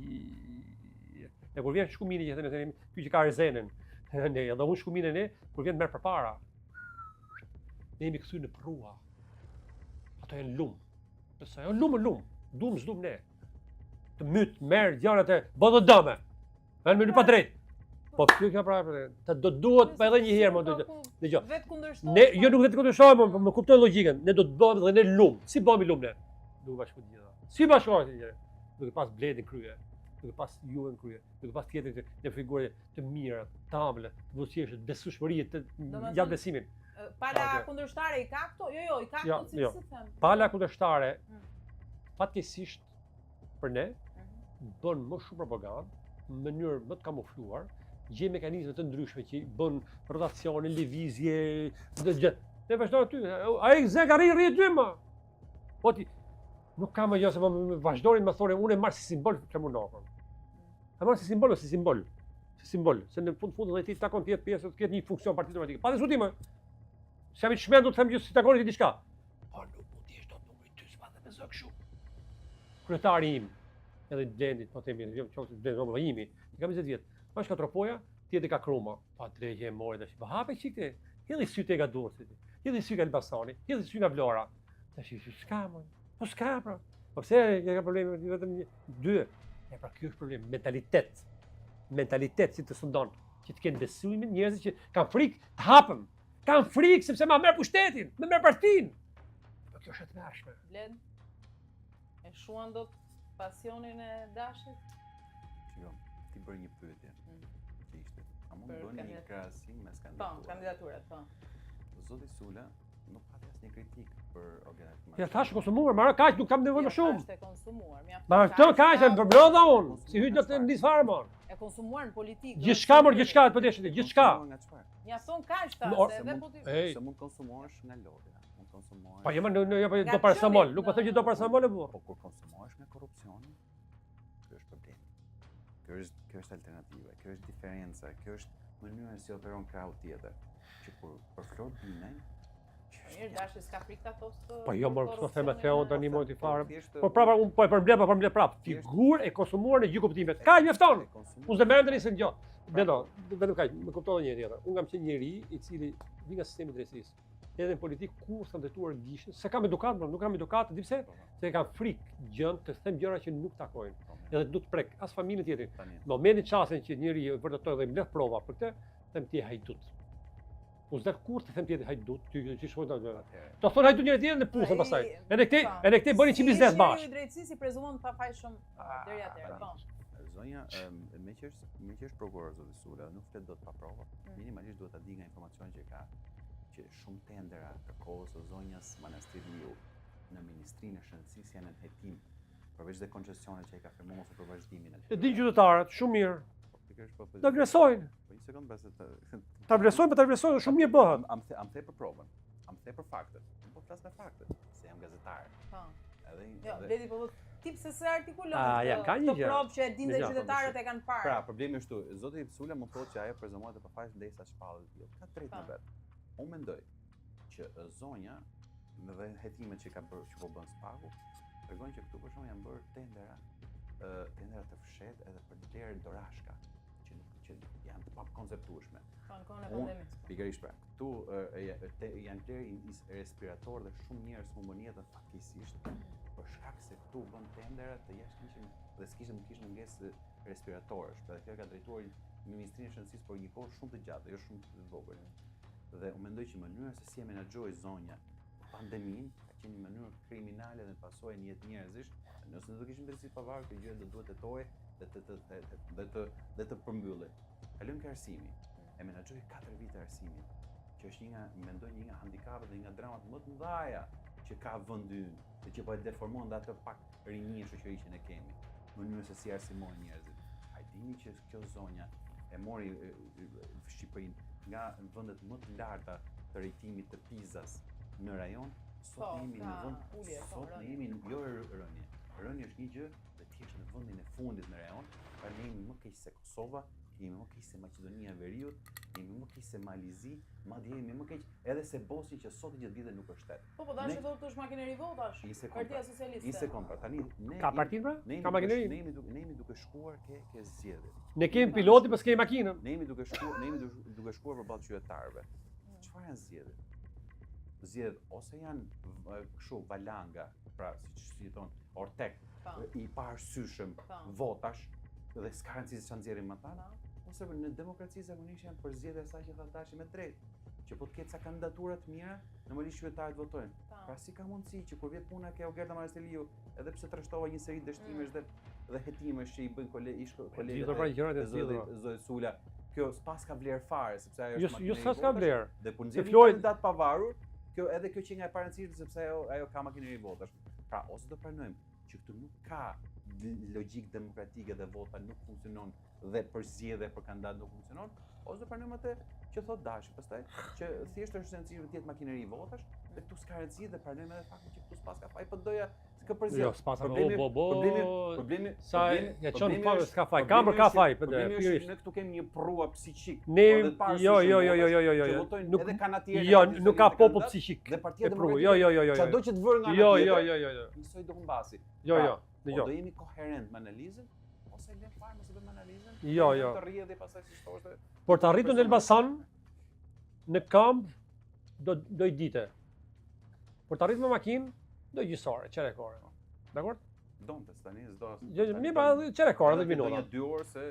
E kur vjen shkumini që thënë ky që ka rezenën, ne edhe unë shkuminën e kur vjen merr përpara. Ne jemi kthy në prua. Ato janë lum. Pse janë lum, dum s'dum ne. Të myt, merr gjërat e botë dëme. Në mënyrë pa drejtë. Po kjo ka prapë, do duhet pa edhe një herë më dëgjoj. Vetë kundërshtohet. Ne jo nuk vetë kundërshtohem, më kuptoj logjikën. Ne do të bëhemi dhe ne lum. Si bëhemi lum ne? Duke bashkuar të gjitha. Si bashkohet një gjë? Duke pas bledin krye. Duke pas juve në krye, duke pas tjetër të figure të mira, të ëmbël, të buzëqeshë, besueshmëri të gjatë besimin. Pala kundërshtare i ka këto? Jo, i ka këto si them. Pala kundërshtare fatkeqësisht për ne bën më shumë propagandë, në mënyrë më të kamufluar, gjej mekanizme të ndryshme që bën rotacione, lëvizje, gjë. Ne vazhdon aty. Ai zek arri ty më. Po ti nuk kam më gjë se më vazhdonin më thonë unë e marr si simbol Flamurnokun. E marr si simbol ose si simbol. Si simbol, se në fund edhe ti takon të jetë pjesë, të ketë një funksion partisë politike. Pa diskutim. S'jam i çmendur të them gjithë si takoni ti diçka. Po nuk mund të jesh dot numri 2 s'pa të bezë kështu. Kryetari im, edhe Blendit, po themi, jo çoftë Blendi, po imi, i kam 20 vjet. Bash ka tropoja, tjetri ka kruma. Pa drejje e mori tash. Po hape çikte. Hedhi sy te nga Durrësi. Hedhi sy nga Elbasani, hedhi sy nga Vlora. Tash s'ka më. Po s'ka pra. Po pse ka probleme vetëm 2? E pra ky është problem, mentalitet. Mentalitet si të sundon, që të kenë besimin njerëzit që kanë frikë të hapën. Kanë frikë sepse ma merr pushtetin, më merr partinë. Po kjo është e tmerrshme. Bled, e shuan dot pasionin e dashit? Shiko, ti bërë një pyetje që ishte. A mund Për bëni një kandidat- krahasim mes Po, kandidaturave? kandidaturat, po. Zoti Sula nuk pati asnjë kritikë për organizmin. Ja thash konsumuar, marrë kaq nuk kam nevojë më shumë. Është e konsumuar, mjafton. Ma këtë kaq e përblodha unë. Si hyj dot në ndis fare më. E konsumuar në politikë. Gjithçka mor, gjithçka po desh ti, gjithçka. Nga çfarë? Mjafton kaq ta, Or- se edhe po ti. Ej, Se mund konsumohesh nga lodhja, mund konsumohesh. po jam jo Nga do parasamol, qëmi, nuk po them që do parasamol e burr. Po kur konsumohesh nga korrupsioni, ky është problemi. Kjo është alternativa, kjo është diferenca, kjo është mënyra si operon krahu tjetër. Që kur për Flor Binaj, Mirë, dashi s'ka frikë ta thosë. Po jo mor, këto them atë unë tani moti fare. thjesht Po prapa unë po e përmbledh prap. Figurë e konsumuar në gjithë kuptimet. Kaq mjafton. Unë s'e mendeni se ngjo. Bendo, vetëm kaq, më kuptova një tjetër. Unë kam qenë njeri i cili vi nga sistemi i drejtësisë. Edhe në politikë kur s'kam drejtuar gishtin, se kam edukat, nuk kam edukat, di pse? Se kam frikë gjën të them gjëra që nuk takojnë. Edhe nuk prek as familjen tjetër. Në momentin çastin që njëri vërtetoi dhe mbledh prova për këtë, them ti hajdut. Unë s'do kur të them ti hajdut, ti shkoj ta gjëra. Do thonë hajdut njëri tjetrin në puthën pastaj. Edhe këtej bëni çim biznes bash. Si drejtësi si prezumon pa fajshëm deri atëherë, po. Zonja, me që është prokuror zoti Sula, nuk flet dot pa prova. Minimalisht duhet ta di nga informacioni që ka që shumë tendera të kohës së zonjas Manastiriu në Ministrinë e Shëndetësisë janë në hetim, përveç dhe koncesionet që ai ka firmuar ose për vazhdimin e. E din qytetarët, shumë mirë. Do Do vlerësojnë. Po një sekondë pas Ta vlerësojnë, shumë mirë bëhet. Am the për provën. Am the për faktet. Unë po flas me faktet, se jam gazetar. Po. Jo, Edhe Bledi po tip se artikulon. Ja, ka një gjë. Prop që e din dhe qytetarët e kanë parë. pra, problemi është këtu. Zoti Sula më thotë që ajo prezumohet të pafajshë ndërsa shpallet jo. Ka drejt në vet. Unë mendoj që zonja me dhe hetimet që ka bërë që po bën spaku, tregojnë që këtu për shkak janë bërë tendera të fshehtë edhe për derë dorashka që janë të pakonceptueshme. Po në kohën e pandemisë. Pikërisht pra. Këtu janë derë respirator dhe shumë njerëz humbën jetën fatkeqësisht për shkak se këtu bën tendera të jashtëligjshme dhe kishte mungesë respiratorësh. Pra kjo ka drejtuar Ministrinë e Shëndetësisë për një kohë shumë të gjatë, jo shumë të vogël. Dhe unë mendoj që mënyra se si e menaxhoi zonja pandeminë ka qenë një mënyrë kriminale dhe pasojë një jetë njerëzish. Nëse ne do kishim drejtësi pavarur, kjo gjë do duhet të tojë dhe të përmbyllej. Kalojmë ke arsimi. E menaxhoi 4 vite arsimin, që është mendoj një nga handikapet dhe një nga dramat më të mëdha që ka vendi ynë, dhe që po e deformon dhe atë pak rini e shoqëri që ne kemi. Mënyra se si arsimojnë njerëzit. A dini që kjo zonja e mori Shqipërinë nga vendet më të larta të rejtimit të PISA-s në rajon, sot jemi në vend, sot ne jemi jo rënje. Rënje është një gjë dhe ti je në vendin e fundit në rajon, pra ne jemi më keq se Kosova, jemi më keq se Maqedonia e Veriut, jemi më keq se Malizi, madje jemi më keq edhe se Bosnjë që sot gjithë vitet nuk është shtet. Po dashë thotë është makineri votash. Partia Socialiste. Një sekond, pra tani ne Ka partinë pra? Ka makineri? Ne jemi duke shkuar ke zgjedhje. Ne kemi piloti, pas kemi makinën. Ne jemi duke shkuar përballë qytetarëve. Çfarë janë zgjedhjet? Zgjedh ose janë kështu valanga, pra si thon, ortek, i parësyshëm votash dhe s'ka rëndësi se çan nxjerrin më ta. Ose në demokraci zakonisht janë për zgjedhje sa që tha Dashi me drejt, që po të ketë sa kandidatura të mira, normalisht qytetarët votojnë. Pra si ka mundësi që kur vjet puna ke Ogerta Manastiriu, edhe pse trashëtova një seri dështimesh dhe hetimesh që i bëjnë kolegët e Zoti Sula, kjo s'pas ka vlerë fare sepse ajo është jo s'ka vlerë. Dhe kur nxjerrin kandidat pavarur, kjo që nga e parancishme sepse ajo ka makineri votash. Pra ose do pranojmë që këtu nuk ka logjik demokratike dhe vota nuk funksionon dhe për zgjedhje për kandidat nuk funksionon, ose do pranojmë atë që thot Dashi pastaj që thjesht është rëndësishme të jetë makineri votash dhe këtu s'ka rëndësi dhe pranojmë edhe faktin që këtu s'pas ka faj, po doja kë prezident. Jo, s'pasa Problemi sa ja çon pa s'ka faj. Kam për ka faj, për problemi pyetje. është ne këtu kemi një prua psikik. Ne jo. Jo, nuk ka popull psiqik. Dhe Partia Jo. Çdo që të vërë nga Jo. Njësoj do humbasi. Jo. Do jemi koherent me analizën ose le fare mos e bëjmë analizën? Jo. Të rrjedhë dhe pastaj si thoshte. Por të arritur në Elbasan, në kamp, do i dite. Por të arritur me makinë, do i gjysore, qerekore. Dakor? Donte tani s'do. Mi pa qerekore, 10 minuta. Një 2 orë se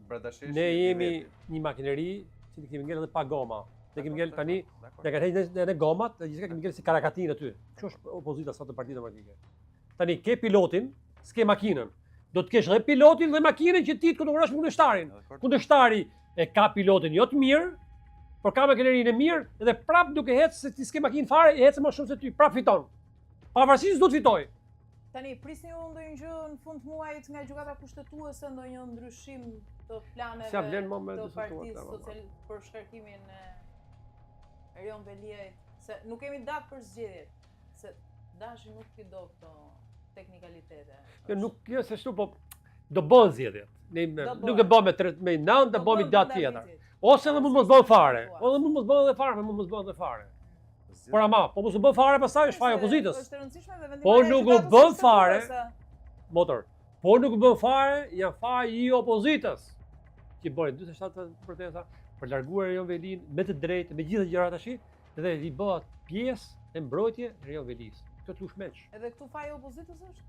bradasheshi. Ne jemi një makineri që ne kemi ngel edhe pa goma. Ne kemi ngel tani, ne ka hedhë në gomat, dhe gjithçka kemi ngel si karakatin aty. Kjo është opozita sot të Partisë Demokratike. Tani ke pilotin, s'ke makinën. Do të kesh dhe pilotin dhe makinën që ti të konkurrosh me kundërshtarin. Kundërshtari e ka pilotin jo të mirë, por ka makinerinë e mirë dhe prap duke ecë se ti s'ke makinë fare, e ecë më shumë se ty, prap fiton. Pavarësisht do të fitoj. Tani, prisni ju ndonjë gjë në fund muajit nga gjykata kushtetuese, ndonjë ndryshim të planeve të Partisë Socialiste për shkarkimin e Erion Veliajt, se nuk kemi datë për zgjedhjet, se Dashi nuk i do këto teknikalitete. Jo, nuk jo se ashtu, po do bën zgjedhjet. Nuk e bën me 9, do bën me datë tjetër. Ose edhe mund mos bën fare. Ose mund mos bën edhe fare, mund mos bën edhe fare. Por ama, po mos u bën fare pastaj është faji opozitës. Është e rëndësishme dhe vendimtari. Po nuk u bën fare. Motor. Po nuk u bën fare, janë faji i opozitës. Që bëri 47 protesta për larguar Erion Velin me të drejtë, me gjithë gjërat tash, dhe i bëhet pjesë e mbrojtje Erion Velis. Kjo tush meç. Edhe këtu faji i opozitës është?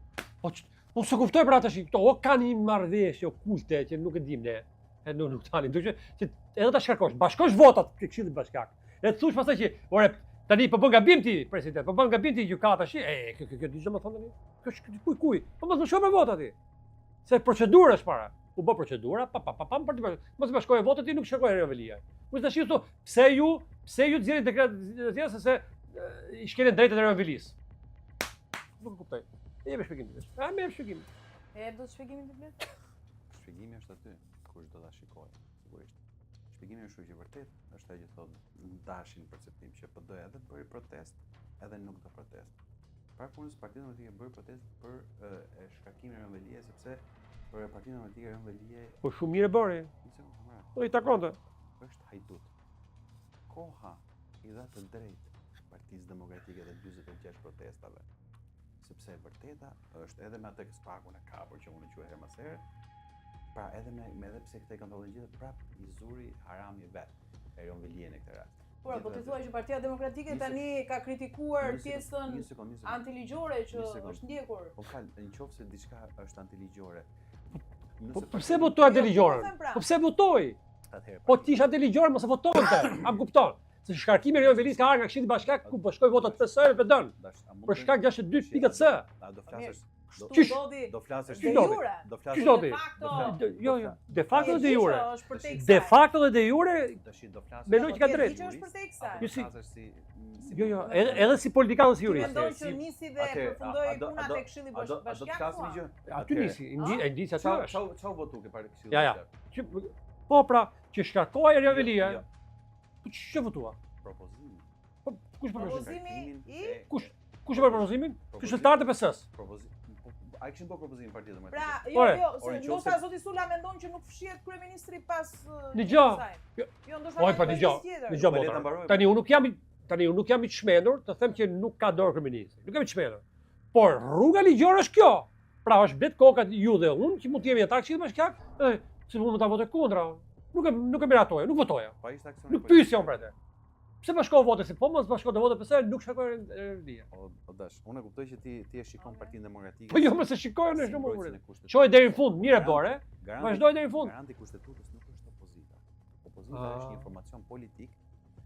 Po se kuptoj për ata tash, këto o kanë një marrëveshje okulte që nuk e dim ne. E nuk tani, duhet që edhe ta shkarkosh, bashkosh votat ke Këshilli Bashkiak. E të thush pastaj që, ore, tani po bën gabim ti, president, po bën gabim ti gjykata tash. Kjo di më thonë tani. Kjo kuj. Po mos më shoh me votat ti. Se procedura është para. U bë procedura, mos i bashkojë votat ti, nuk shkoj Erion Velia. Mos tash thotë, pse ju nxjerrni dekret se i shkelin drejtat e Erion Velis. Nuk kuptoj. E jep shpjegim ti. A më jep shpjegim. E do të shpjegimin të blet? Shpjegimi është aty, kush do ta shikojë, sigurisht. Shpjegimi është që vërtet është ajo që thotë Dashin perceptim që PD edhe bëri protest, edhe nuk do protest. Para punës Partia Demokratike bëri protest për shkarkimin e Erion Veliaj sepse për Partinë Demokratike Erion Veliaj Po shumë mirë bëri. Po i takonte. Është hajdut. Koha i dha të drejtë Partisë Demokratike dhe 46 protestave. Sepse vërteta është edhe me atë spakun e kapur që unë quaj herë mas herë, pra edhe edhe pse këta i kanë ndodhur gjithë prap i zuri harami vet Erion Veliaj në këtë rast. Po ti thua që Partia Demokratike tani ka kritikuar pjesën antiligjore që është ndjekur. Po fal, nëse diçka është antiligjore. Po pse votoi antiligjore? Po pse votoi? Po ti isha antiligjore mos e votonte. A kupton? Se shkarkimi i Erion Velis ka ardhur nga Këshilli Bashkiak ku po shkoi votat PSE dhe PD-n. Për shkak 62.c. Do flasësh Do flasësh de jure. Do flasësh Jo, de facto dhe de jure. De facto dhe de jure. Do flasësh. Mendoj që ka drejtë. Që është për tek kësaj. Do flasësh si Jo, edhe si politikan dhe si jurist. Mendoj që nisi dhe përfundoi puna te Këshilli Bashkiak. Do të flasim një gjë. Aty nisi, indicia çfarë? Çau votu ke para Këshillit. Ja. Po pra, që shkarkoi Erion Veliaj. Po ç'e votua? Propozimi. Po kush propozimi i kush e bën propozimin? Këshilltar të PS-s. Propozim. A kishin bërë propozim Partia Demokratike? Pra, jo, se ndoshta zoti Sula mendon që nuk fshihet kryeministri pas Dgjoj. Jo, ndoshta. Po dgjoj. Tani unë nuk jam i çmendur të them që nuk ka dorë kryeministri. Nuk jam i çmendur. Por rruga ligjore është kjo. Pra është blet kokat ju dhe unë që mund të jemi ata Këshilli Bashkiak, se mund ta votoj kundra. Nuk e miratoja, nuk votoja. Pa ishte aksion. Nuk pyesja unë për atë. Pse bashkova votet si po mos bashkova votet pse nuk shkoj Erdia. O dash, unë e kuptoj që ti e shikon Partinë Demokratike. Po jo, më se shikoj në shumë. Çoj deri në fund, mirë bore. Vazhdoj deri në fund. Garanti kushtetutës nuk është opozita. Opozita është një informacion politik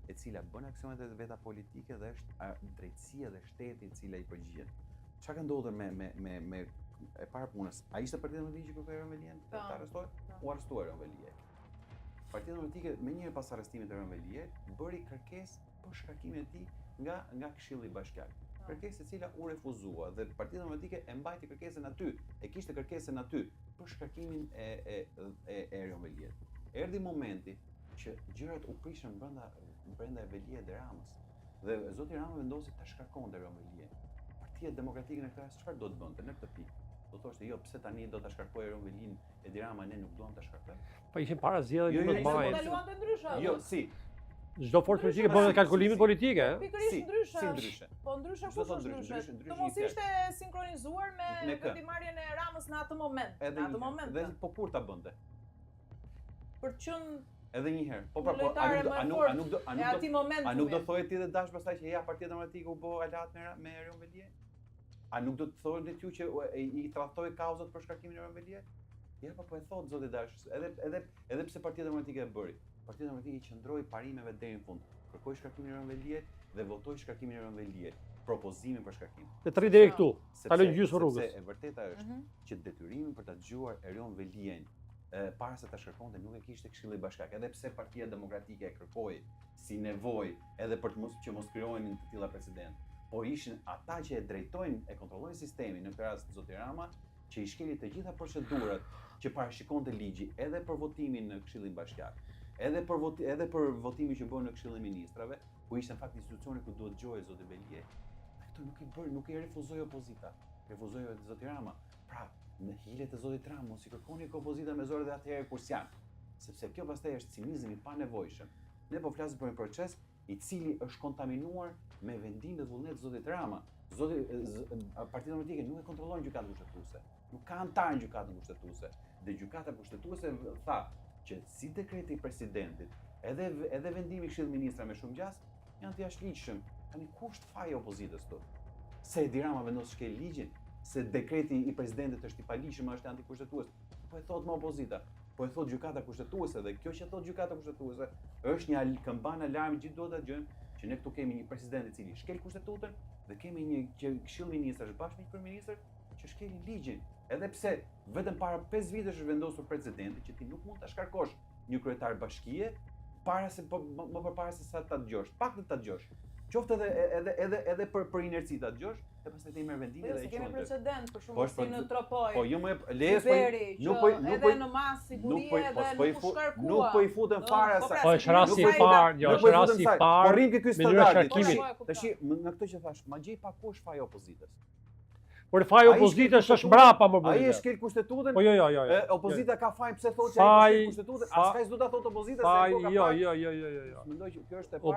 e cila bën aksionet e veta politike dhe është drejtësia dhe shteti i cila i përgjigjet. Çka ka ndodhur me e para punës? A ishte Partia Demokratike që kërkoi Erion Veliaj të arrestohej? U arrestuar Erion Veliaj. Partia Demokratike me njëherë pas arrestimit të Erion Veliaj bëri kërkesë për shkarkimin e tij nga Këshilli Bashkiak. Kërkesë e cila u refuzua dhe Partia Demokratike e mbajti kërkesën aty, e kishte kërkesën aty për shkarkimin e Erion Veliajt. Erdhi momenti që gjërat u prishën brenda Veliajt dhe Ramës. Dhe zoti Rama vendosi ta shkarkonte Erion Veliaj. Partia Demokratike në këtë rast çfarë do të bënte në këtë pikë? Do thoshte jo, pse tani do ta shkarkojë Erion Velin e Dirama, ne nuk duam ta shkarkojmë. Po ishin para zgjedhjeve Jo, që do jo, të jo, bëjnë. Po luante ndryshe. Jo, si. Çdo forcë politike bën kalkulimet politike, ë? Pikërisht ndryshe. Si ndryshe. Po ndryshe Çdo kush thot është ndryshe, ndryshe? ndryshe Do mos një ishte sinkronizuar me Me kë? vendimarrjen e Ramës në atë moment. Edhe Në atë një moment. herë. Dhe po kur ta bënte? Për të qenë Edhe një herë. Po pra, po, lojtare më fort e a atij momenti. nuk do thojë ti dhe dash pastaj që ja Partia Demokratike u bë alat me Erion Velie? A nuk do të thonë ti që i tradhtoi kauzat për shkarkimin e Erion Velie? Ja, po e thot zoti Dash, edhe pse Partia Demokratike e bëri. Partia Demokratike i qëndroi parimeve deri në fund. Kërkoi shkarkimin e Erion Velie dhe votoi shkarkimin e Erion Velie. Propozimin për shkarkim. Të tri deri këtu. Sepse- Kalojnë gjysmë rrugës. Sepse e vërteta është që detyrimi për ta dëgjuar Erion Velien para se ta shkarkonte nuk e kishte Këshilli Bashkiak, edhe pse Partia Demokratike e kërkoi si nevojë edhe për që mos krijoheshin të tilla precedent. Po ishin ata që e drejtojnë, e kontrollojnë sistemin, në këtë rast zoti Rama, që i shkeli të gjitha procedurat që parashikonte ligji edhe për votimin në Këshillin Bashkiak, edhe për votimin që bën në Këshillin e Ministrave, ku ishte në fakt institucioni ku duhet dëgjohej zoti Velie. Këto nuk i refuzoi opozita, refuzoi zoti Rama. Pra, në hilet e zotit Rama, mos i kërkoni opozita me zore dhe atëherë kur s'janë, sepse kjo pastaj është cinizëm i panevojshëm. Ne po flasim për një proces i cili është kontaminuar me vendimet dhe vullnetin e zotit Rama. Partia Demokratike nuk e kontrollon gjykatën kushtetuese, nuk ka antar në gjykatën kushtetuese. Dhe gjykata kushtetuese tha që si dekreti i presidentit, edhe vendimi i Këshillit Ministra me shumë gjas janë të jashtëligjshëm. Tani kush të fajë opozitës këtu? Se Edi Rama vendos shkel ligjin, se dekreti i presidentit është i paligjshëm, është antikushtetues. Po e thot më opozita, po e thot gjykata kushtetuese dhe kjo që thot gjykata kushtetuese është një këmban alarmi që duhet ta dëgjojmë që ne këtu kemi një president i cili shkel kushtetutën dhe kemi një këshill ministrash bashkë me kryeministër që shkelin ligjin. Edhe pse vetëm para 5 vitesh është vendosur precedenti që ti nuk mund ta shkarkosh një kryetar bashkie më përpara se sa ta dëgjosh, pak të ta dëgjosh. Qoftë edhe për inerci ta dëgjosh, e pastaj ti merr vendimin dhe e kemi qon. precedent për shkak si në Tropoj. Po jo më lejes edhe në mas sigurie edhe nuk u shkarkua. Nuk po i futen fare sa. Po është rasti i parë, jo, është rasti i parë. Po rrim ky standard. shkarkimit. Tash në këtë që thash, ma gjej pa kush faji opozitës. Por faji opozitës është mbrapa më Ai e bëjë. shkel kushtetutin. Po jo. Opozita ka fajin pse thotë që ai e shkel kushtetutin, asaj s'do ta thotë opozita se Faji, ai ka jo. fajin. Mendoj që kjo është e parë.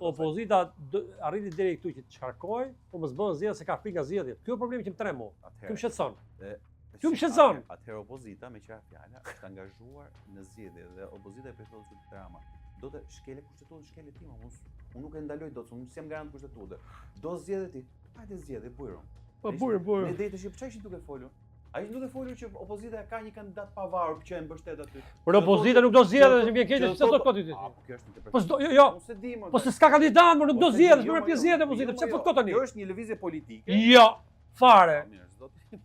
Opozita arriti deri këtu që të shkarkoj, po mos bën zgjedhje se ka frikë nga zgjedhjet. Ky është problemi që më trem mua. Ky më shqetëson. Ky më shqetëson. Atëherë opozita me qira fjala është angazhuar në zgjedhje dhe opozita e preferon zotit Rama. Do të shkele kushtetutin, shkele ti, unë nuk e ndaloj dot, unë s'jam garant kushtetutë. Do zgjedhje ti. Hajde zgjedhje bujron. Po bujë. Ne deri tash pse ishin duke folur? Ai nuk e folur që opozita ka një kandidat pavarur që e mbështet aty. Por opozita nuk do zgjedhë, që vjen keq se thot koti ti. Kjo është një Po jo. se di më. Po se s'ka kandidat, por nuk do zgjedhë, nuk pjesë zgjedhje opozita, pse fut kot tani? Kjo është një lëvizje politike. Jo, fare.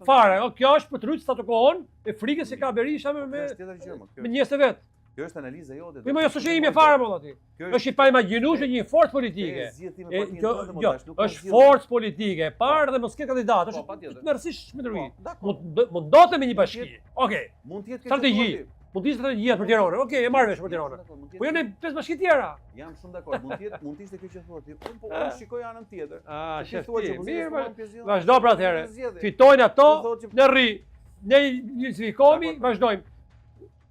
Fare, kjo është për të rrit statukohon e frikës se ka Berisha me njerëz të vet. Kjo është analiza jote. Po jo s'është ime fare më aty. Është i pa imagjinuar një forcë politike. Është forcë politike, parë dhe mos ke kandidat, është tmerrësisht shmenduri. Mund dote me një bashki. Okej. Mund të jetë strategji. Mund të ishte strategjia për Tiranën. Okej, e marr vesh për Tiranën. Po jo në 5 bashki tjera. Jam shumë dakord. Mund të ishte kjo që thotë. Unë shikoj anën tjetër. Shefti. Mirë, vazhdo pra atëherë. Fitojnë ato, ne rri. Ne justifikomi, vazhdojmë.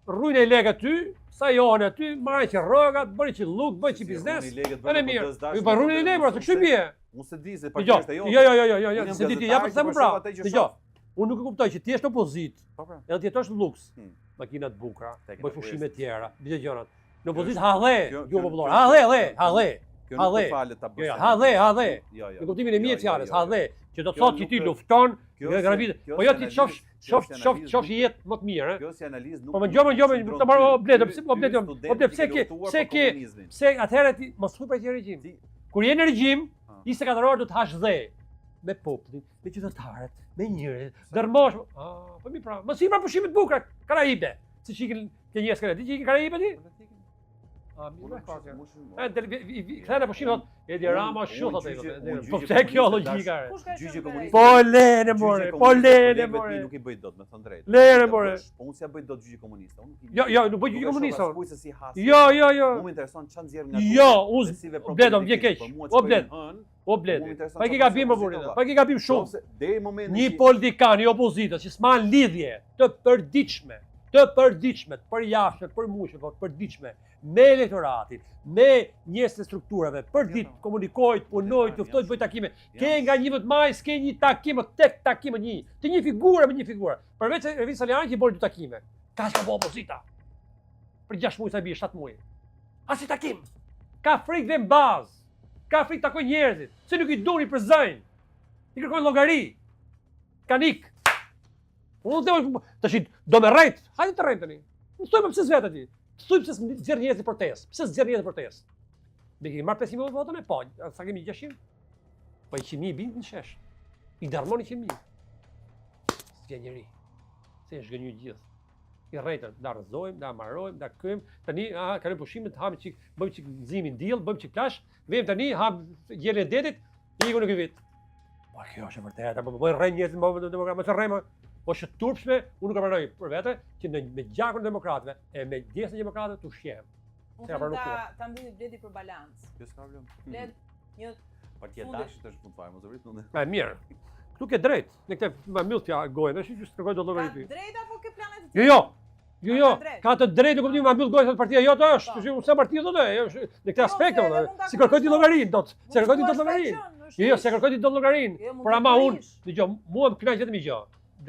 Rrujnë e legë aty, sa johën aty, marrë që rrogat, bëri që luk, bëri që biznes. Edhe mirë. Po rrujnë e legë, atë ç'u bie? Unë se di se partia është ajo. Jo, se di ti ja për sa më bravo. Dgjoj. Unë nuk e kuptoj që ti je në opozitë. Edhe ti jetosh luks. Makina të bukura, bëj pushime të tjera, bëj gjërat. Në opozitë halle, ju popullor. Halle. Kjo nuk të falet ta bësh. Halle. Në kuptimin e mirë të fjalës, halle, që do të thotë që ti lufton, nga gravit. Po jo ti shoh jetë më të mirë, Kjo si analizë nuk. Po më ngjo, të marrë pse pse atëherë ti mos thuaj për regjim. Kur je në regjim, 24 orë do të hash dhe me popullin, me qytetarët, me njerëzit, dërmosh. Po mi pra, mos i pra pushime të bukura, Karaibe. Siç ikin ke njerëz kanë, ti ikin Karaibe ti? Mirë ka. Kthena pushime thot, Edi Rama shoh atë. Po pse kjo logjika? Gjyqi komunist. Po lene more. Nuk i bëj dot, me thënë drejtë. Lene more. Unë s'ja bëj dot gjyqi komuniste. Jo, nuk bëj gjyqi komuniste. Jo. Jo. Unë më intereson çan nxjerr nga. Jo, unë bledom vjen keq. O bled. O bledi, pa ki gabim më burin, pa ki gabim shumë. Ose deri momentin Një politikan i opozitës që s'ma në lidhje të përditshme, të përjashtme, për mushme, të përditshme, me elektoratin, me njerëz të strukturave, përdit komunikojt, punojt, luftojt, bëjt takime. Ke nga 11 maj, s'ke një takim, tek takime një. Të një figurë me një figurë. Përveç Ervin Saliani që bërë 2 takime. Ka që ka bo opozita. Për 6 muaj sa bie 7 muaj. As i takim. Ka frikë dhe në bazë. Ka frikë takoj njerëzit. Se nuk i duni për zëjnë. I kërkojnë llogari. Kanik. Unë të shit, do me rejt. Hajde të rejt tani. Në stojmë pëse zvetë ati. Stojmë pëse zjerë njerëzit i protest. Pëse zjerë njerëzit i protest. Dhe kemi marrë 500.000 votën e po. Sa kemi 600? Po 100.000 bindë në shesh. I darmon 100.000. S'ke njeri. Se është gënyu gjithë. I rejtën, da rëzojmë, da marrojmë, da këjmë. Tani, kalojmë pushimet, hamë qik, bëjmë qik zimin dil, bëjmë qik klash. Vejmë tani, hamë gjele e detit, i iku në këtë vit. Po kjo është e vërteta, bëjmë rejnë njerëzit, më të rejmë. Po që turpshme, unë nuk e pranoj për vete, që me gjakun e demokratëve e me djesën e demokratëve të ushqehem. Unë them ta mbyllit Bledi për balancë. Kjo s'ka problem. Bled, një Partia Dashit është fund fare, mos e vrit mendje. E mirë. Këtu ke drejt. Ne këtë më mbyll t'ja gojën, është që s'tregoj dot llogarit ty. drejt apo ke planet të Jo, jo. Jo, ka të drejtë, nuk më mbyll gojën se partia jote është. Se partia jote është në këtë aspekt, si kërkoj ti llogarin dot. Se kërkoj ti dot llogarin. Jo, se kërkoj ti dot llogarin. Por ama unë, dëgjoj, mua më kënaq vetëm një gjë,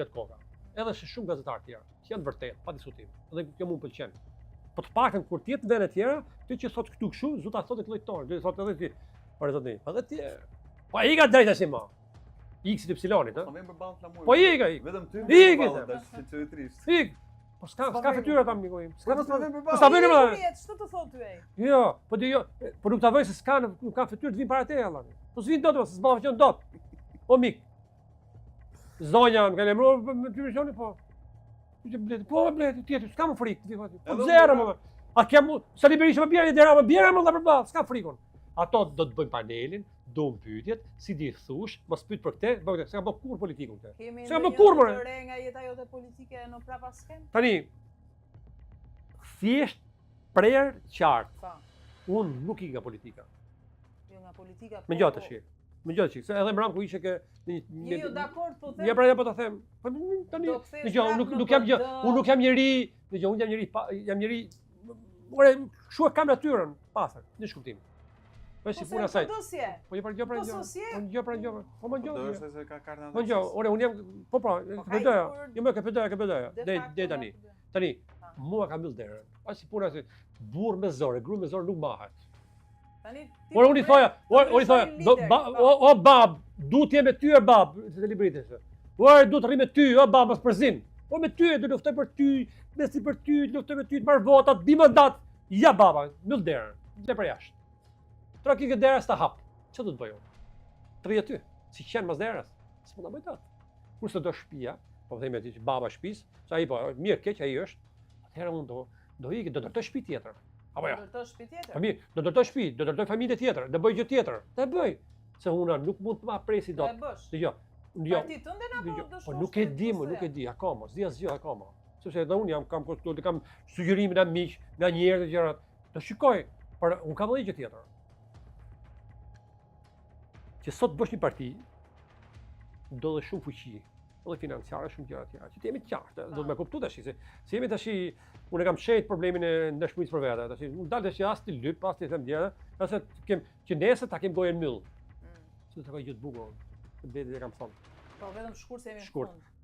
gjatë koka. Edhe se shumë gazetarë tjerë, që janë vërtet, pa diskutim. Edhe kjo mua m'pëlqen. Po të paktën kur ti në vende tjera, ti që thot këtu kështu, zota thotë llojtor, do të thotë edhe ti. Por zotni, edhe ti. Po ai ka drejtë si më. X-it Y-it, Po vjen përballë flamurit. Po ika. Vetëm ty. Ikë. Është trisht. Ik. Po s'ka fytyrë ta miku im. S'ka mos vjen Po përballë. sa vjen më. Ç'të të thotë ty ai? Jo, po jo, po nuk ta vëj se nuk ka fytyrë të vinë para te valla. Po s'vin dot, se s'bava që dot. O mik. Zonja, më kanë lemruar me dyshoni po. Po blet, tjetër, s'ka më frikë, po zero më. A kem sa liberisht më bjerë dera më bjerë më dha përballë, s'ka frikun. Ato do të bëjnë panelin, do pyetjet, si di thush, mos pyet për këtë, bëj s'ka bë kurr politikun këtë. S'ka bë kurr më. Re nga jeta jote politike në prapa skem. Tani thjesht prerë qartë. Po. Unë nuk i nga politika. Jo nga politika. Më gjatë tash. Më gjatë çik, se edhe mram ku ishe ke Jo, dakord, po them. Ja pra po ta them. Po tani, dëgjoj, unë nuk jam gjë, unë nuk jam njeri, dëgjoj, unë jam njeri. Ore, shu e kam natyrën, pasër, në shkuptim. Po si puna saj. Po jo për gjë për gjë. Po gjë për gjë. Po më gjë. Do është se ka kartën. Po gjë, ore unë jam po pedoja. Jo më ke pedoja. Dej tani. Tani, mua ka mbyll derën. Po si puna se burr me zor, gru me zor nuk mahet. Tani. Ore unë i thoja, o bab, du të jem me ty e bab, se libritës. Ore du të rri me ty, o bab, mos përzin. Po me ty, do luftoj për ty, mesi për ty, luftoj me ty, të marr votat, di mandat. Ja baba, mbyll derën. Dhe për jashtë. Tra ki këtë derës të hap. Që do të bëjo? Të rri aty, si qenë mas derës. S'po ta bëj tat. Kurse do shtëpia, po themi aty që baba shtëpis, se ai po, mirë keq ai është. Atëherë unë do ikë, do ndërtoj shtëpi tjetër. Apo jo? Do ndërtoj shtëpi tjetër. Po mirë, do ndërtoj shtëpi, do ndërtoj familje tjetër, do bëj gjë tjetër. Ta bëj. Se unë nuk mund të ma presi dot. Dgjoj. Jo. Parti tënde apo do po nuk e di, nuk e di akoma, s'di asgjë akoma. Sepse edhe unë kam sugjerimin e miq, nga njerëz të gjërat. Do shikoj, por unë kam edhe gjë tjetër. Që sot bësh një parti, do dhe shumë fuqi, edhe financiare, shumë gjëra tjera. Që të jemi të qartë, do të më kuptu tash se jemi tash, unë kam shehit problemin e ndeshmërisë për vete. Tash unë dal tash as ti lyp, as ti them gjëra, ose që nesër ta kem gojën mbyll. Se të ka gjë të bukur. Të bëj kam thonë. Po vetëm shkurt se jemi në Shkurt. fund.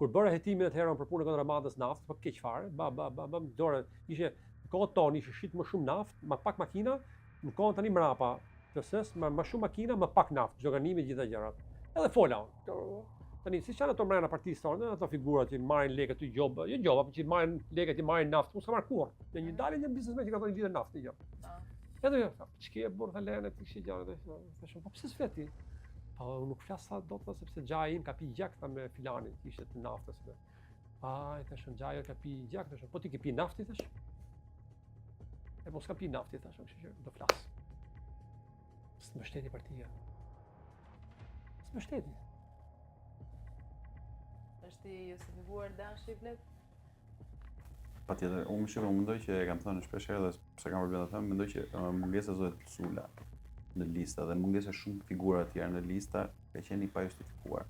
Kur bëra hetimin atëherë për punën kundër Amadës naftë, po keq fare, dorë ishte kohë tonë ishte shit më shumë naftë, më pak makina, në kohën tani mrapa, TS, më shumë makina, më pak naftë, zoganimi gjitha gjërat. Edhe fola unë. Tani si janë ato mrena partisë tonë, ato figurat që marrin lekë ty gjob, jo gjoba, por që marrin lekë që marrin naftë, unë s'kam marr kurrë. Në një dalë një biznesmen që ka thënë gjithë naftë gjë. Edhe jo, ç'ke burr thalenë ti kishë gjallë, thashë, po pse s'feti? Po nuk flas sa dot sepse xhaji im ka pi gjak me filanin, ishte të naftës. Ai thashë xhaji ka pi gjak, thashë, po ti ke pi naftë thash? E mos ka pi naftë thashë, kështu që do flas. S'mbështeti partia. S'mbështeti. Është i justifikuar dashi Bled? Patjetër, unë mendoj që e kam thënë shpesh herë dhe pse kam problem ta them, mendoj që mungesa zohet sula. në lista dhe mungesa shumë figura të tjera në lista ka qenë i pajustifikuar.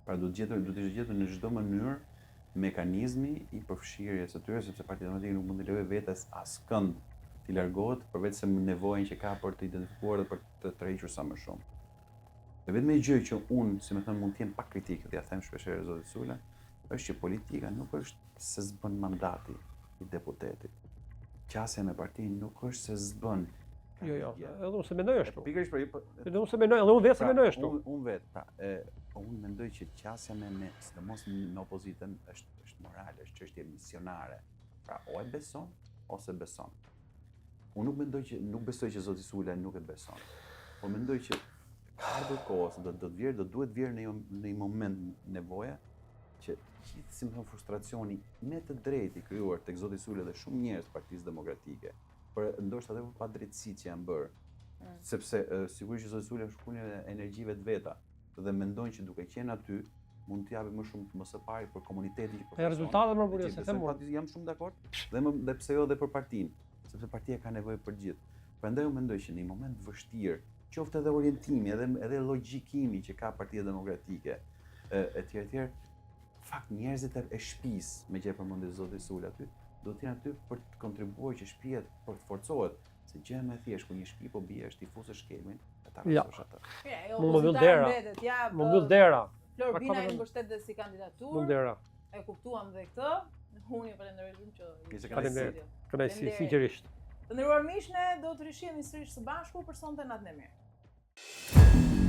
Pra duhet të gjetur në çdo mënyrë mekanizmi i përfshirjes së tyre, sepse Partia Demokratike nuk mund të lejojë vetes askënd të largohet përveç se nevojën që ka për të identifikuar dhe për të tërhequr sa më shumë. Dhe vetëm gjë që unë, si më thënë, mund të jem pak kritik, dhe ja them shpeshherë zotit Sula, është që politika nuk është se zbën mandati i deputetit. Qasja me partinë nuk është se zbën. Jo, edhe unë se mendoj ashtu. Pikërisht Edhe unë se mendoj, edhe unë vetë se mendoj ashtu. Unë vetë, unë mendoj që qasja me sidomos me opozitën është morale, është çështje misionare. Pra, o e beson ose beson. Unë nuk besoj që zoti Sula nuk e beson. Po mendoj që ka ardhur kohë, do duhet vjerë në një moment nevoja që gjithë, si më thon, frustracioni me të drejtë i krijuar tek zoti Sula dhe shumë njerëz të Partisë Demokratike, për ndoshta edhe për padrejtësitë që janë bërë. Sepse sigurisht që zoti Sula është punë e energjive të veta dhe mendojnë që duke qenë aty mund të japë më shumë më së pari për komunitetin që Rezultatet më burë se them. Jam shumë dakord dhe pse jo dhe për partinë, sepse partia ka nevojë për gjithë. Prandaj unë mendoj që në një moment vështirë, qoftë edhe orientimi, edhe logjikimi që ka Partia Demokratike, etj, fakt njerëzit e shtëpisë, me që e përmendi zoti Sula aty, do të jenë aty për të kontribuar që shtëpia për të forcohet, se gjë më e thjeshtë kur një shtëpi po bie është tifuzë shkelmin, ta rrezosh atë. Më mbyll dera. Më mbyll dera. Flor Bina e mbështet dhe si kandidaturë. Mbyll dera. E kuptuam dhe këtë. Unë ju falenderoj shumë që Faleminderit. Kënaqësi sinqerisht. Të nderuar miq, ne do të rishihemi sërish së bashku për sonte natën e mirë.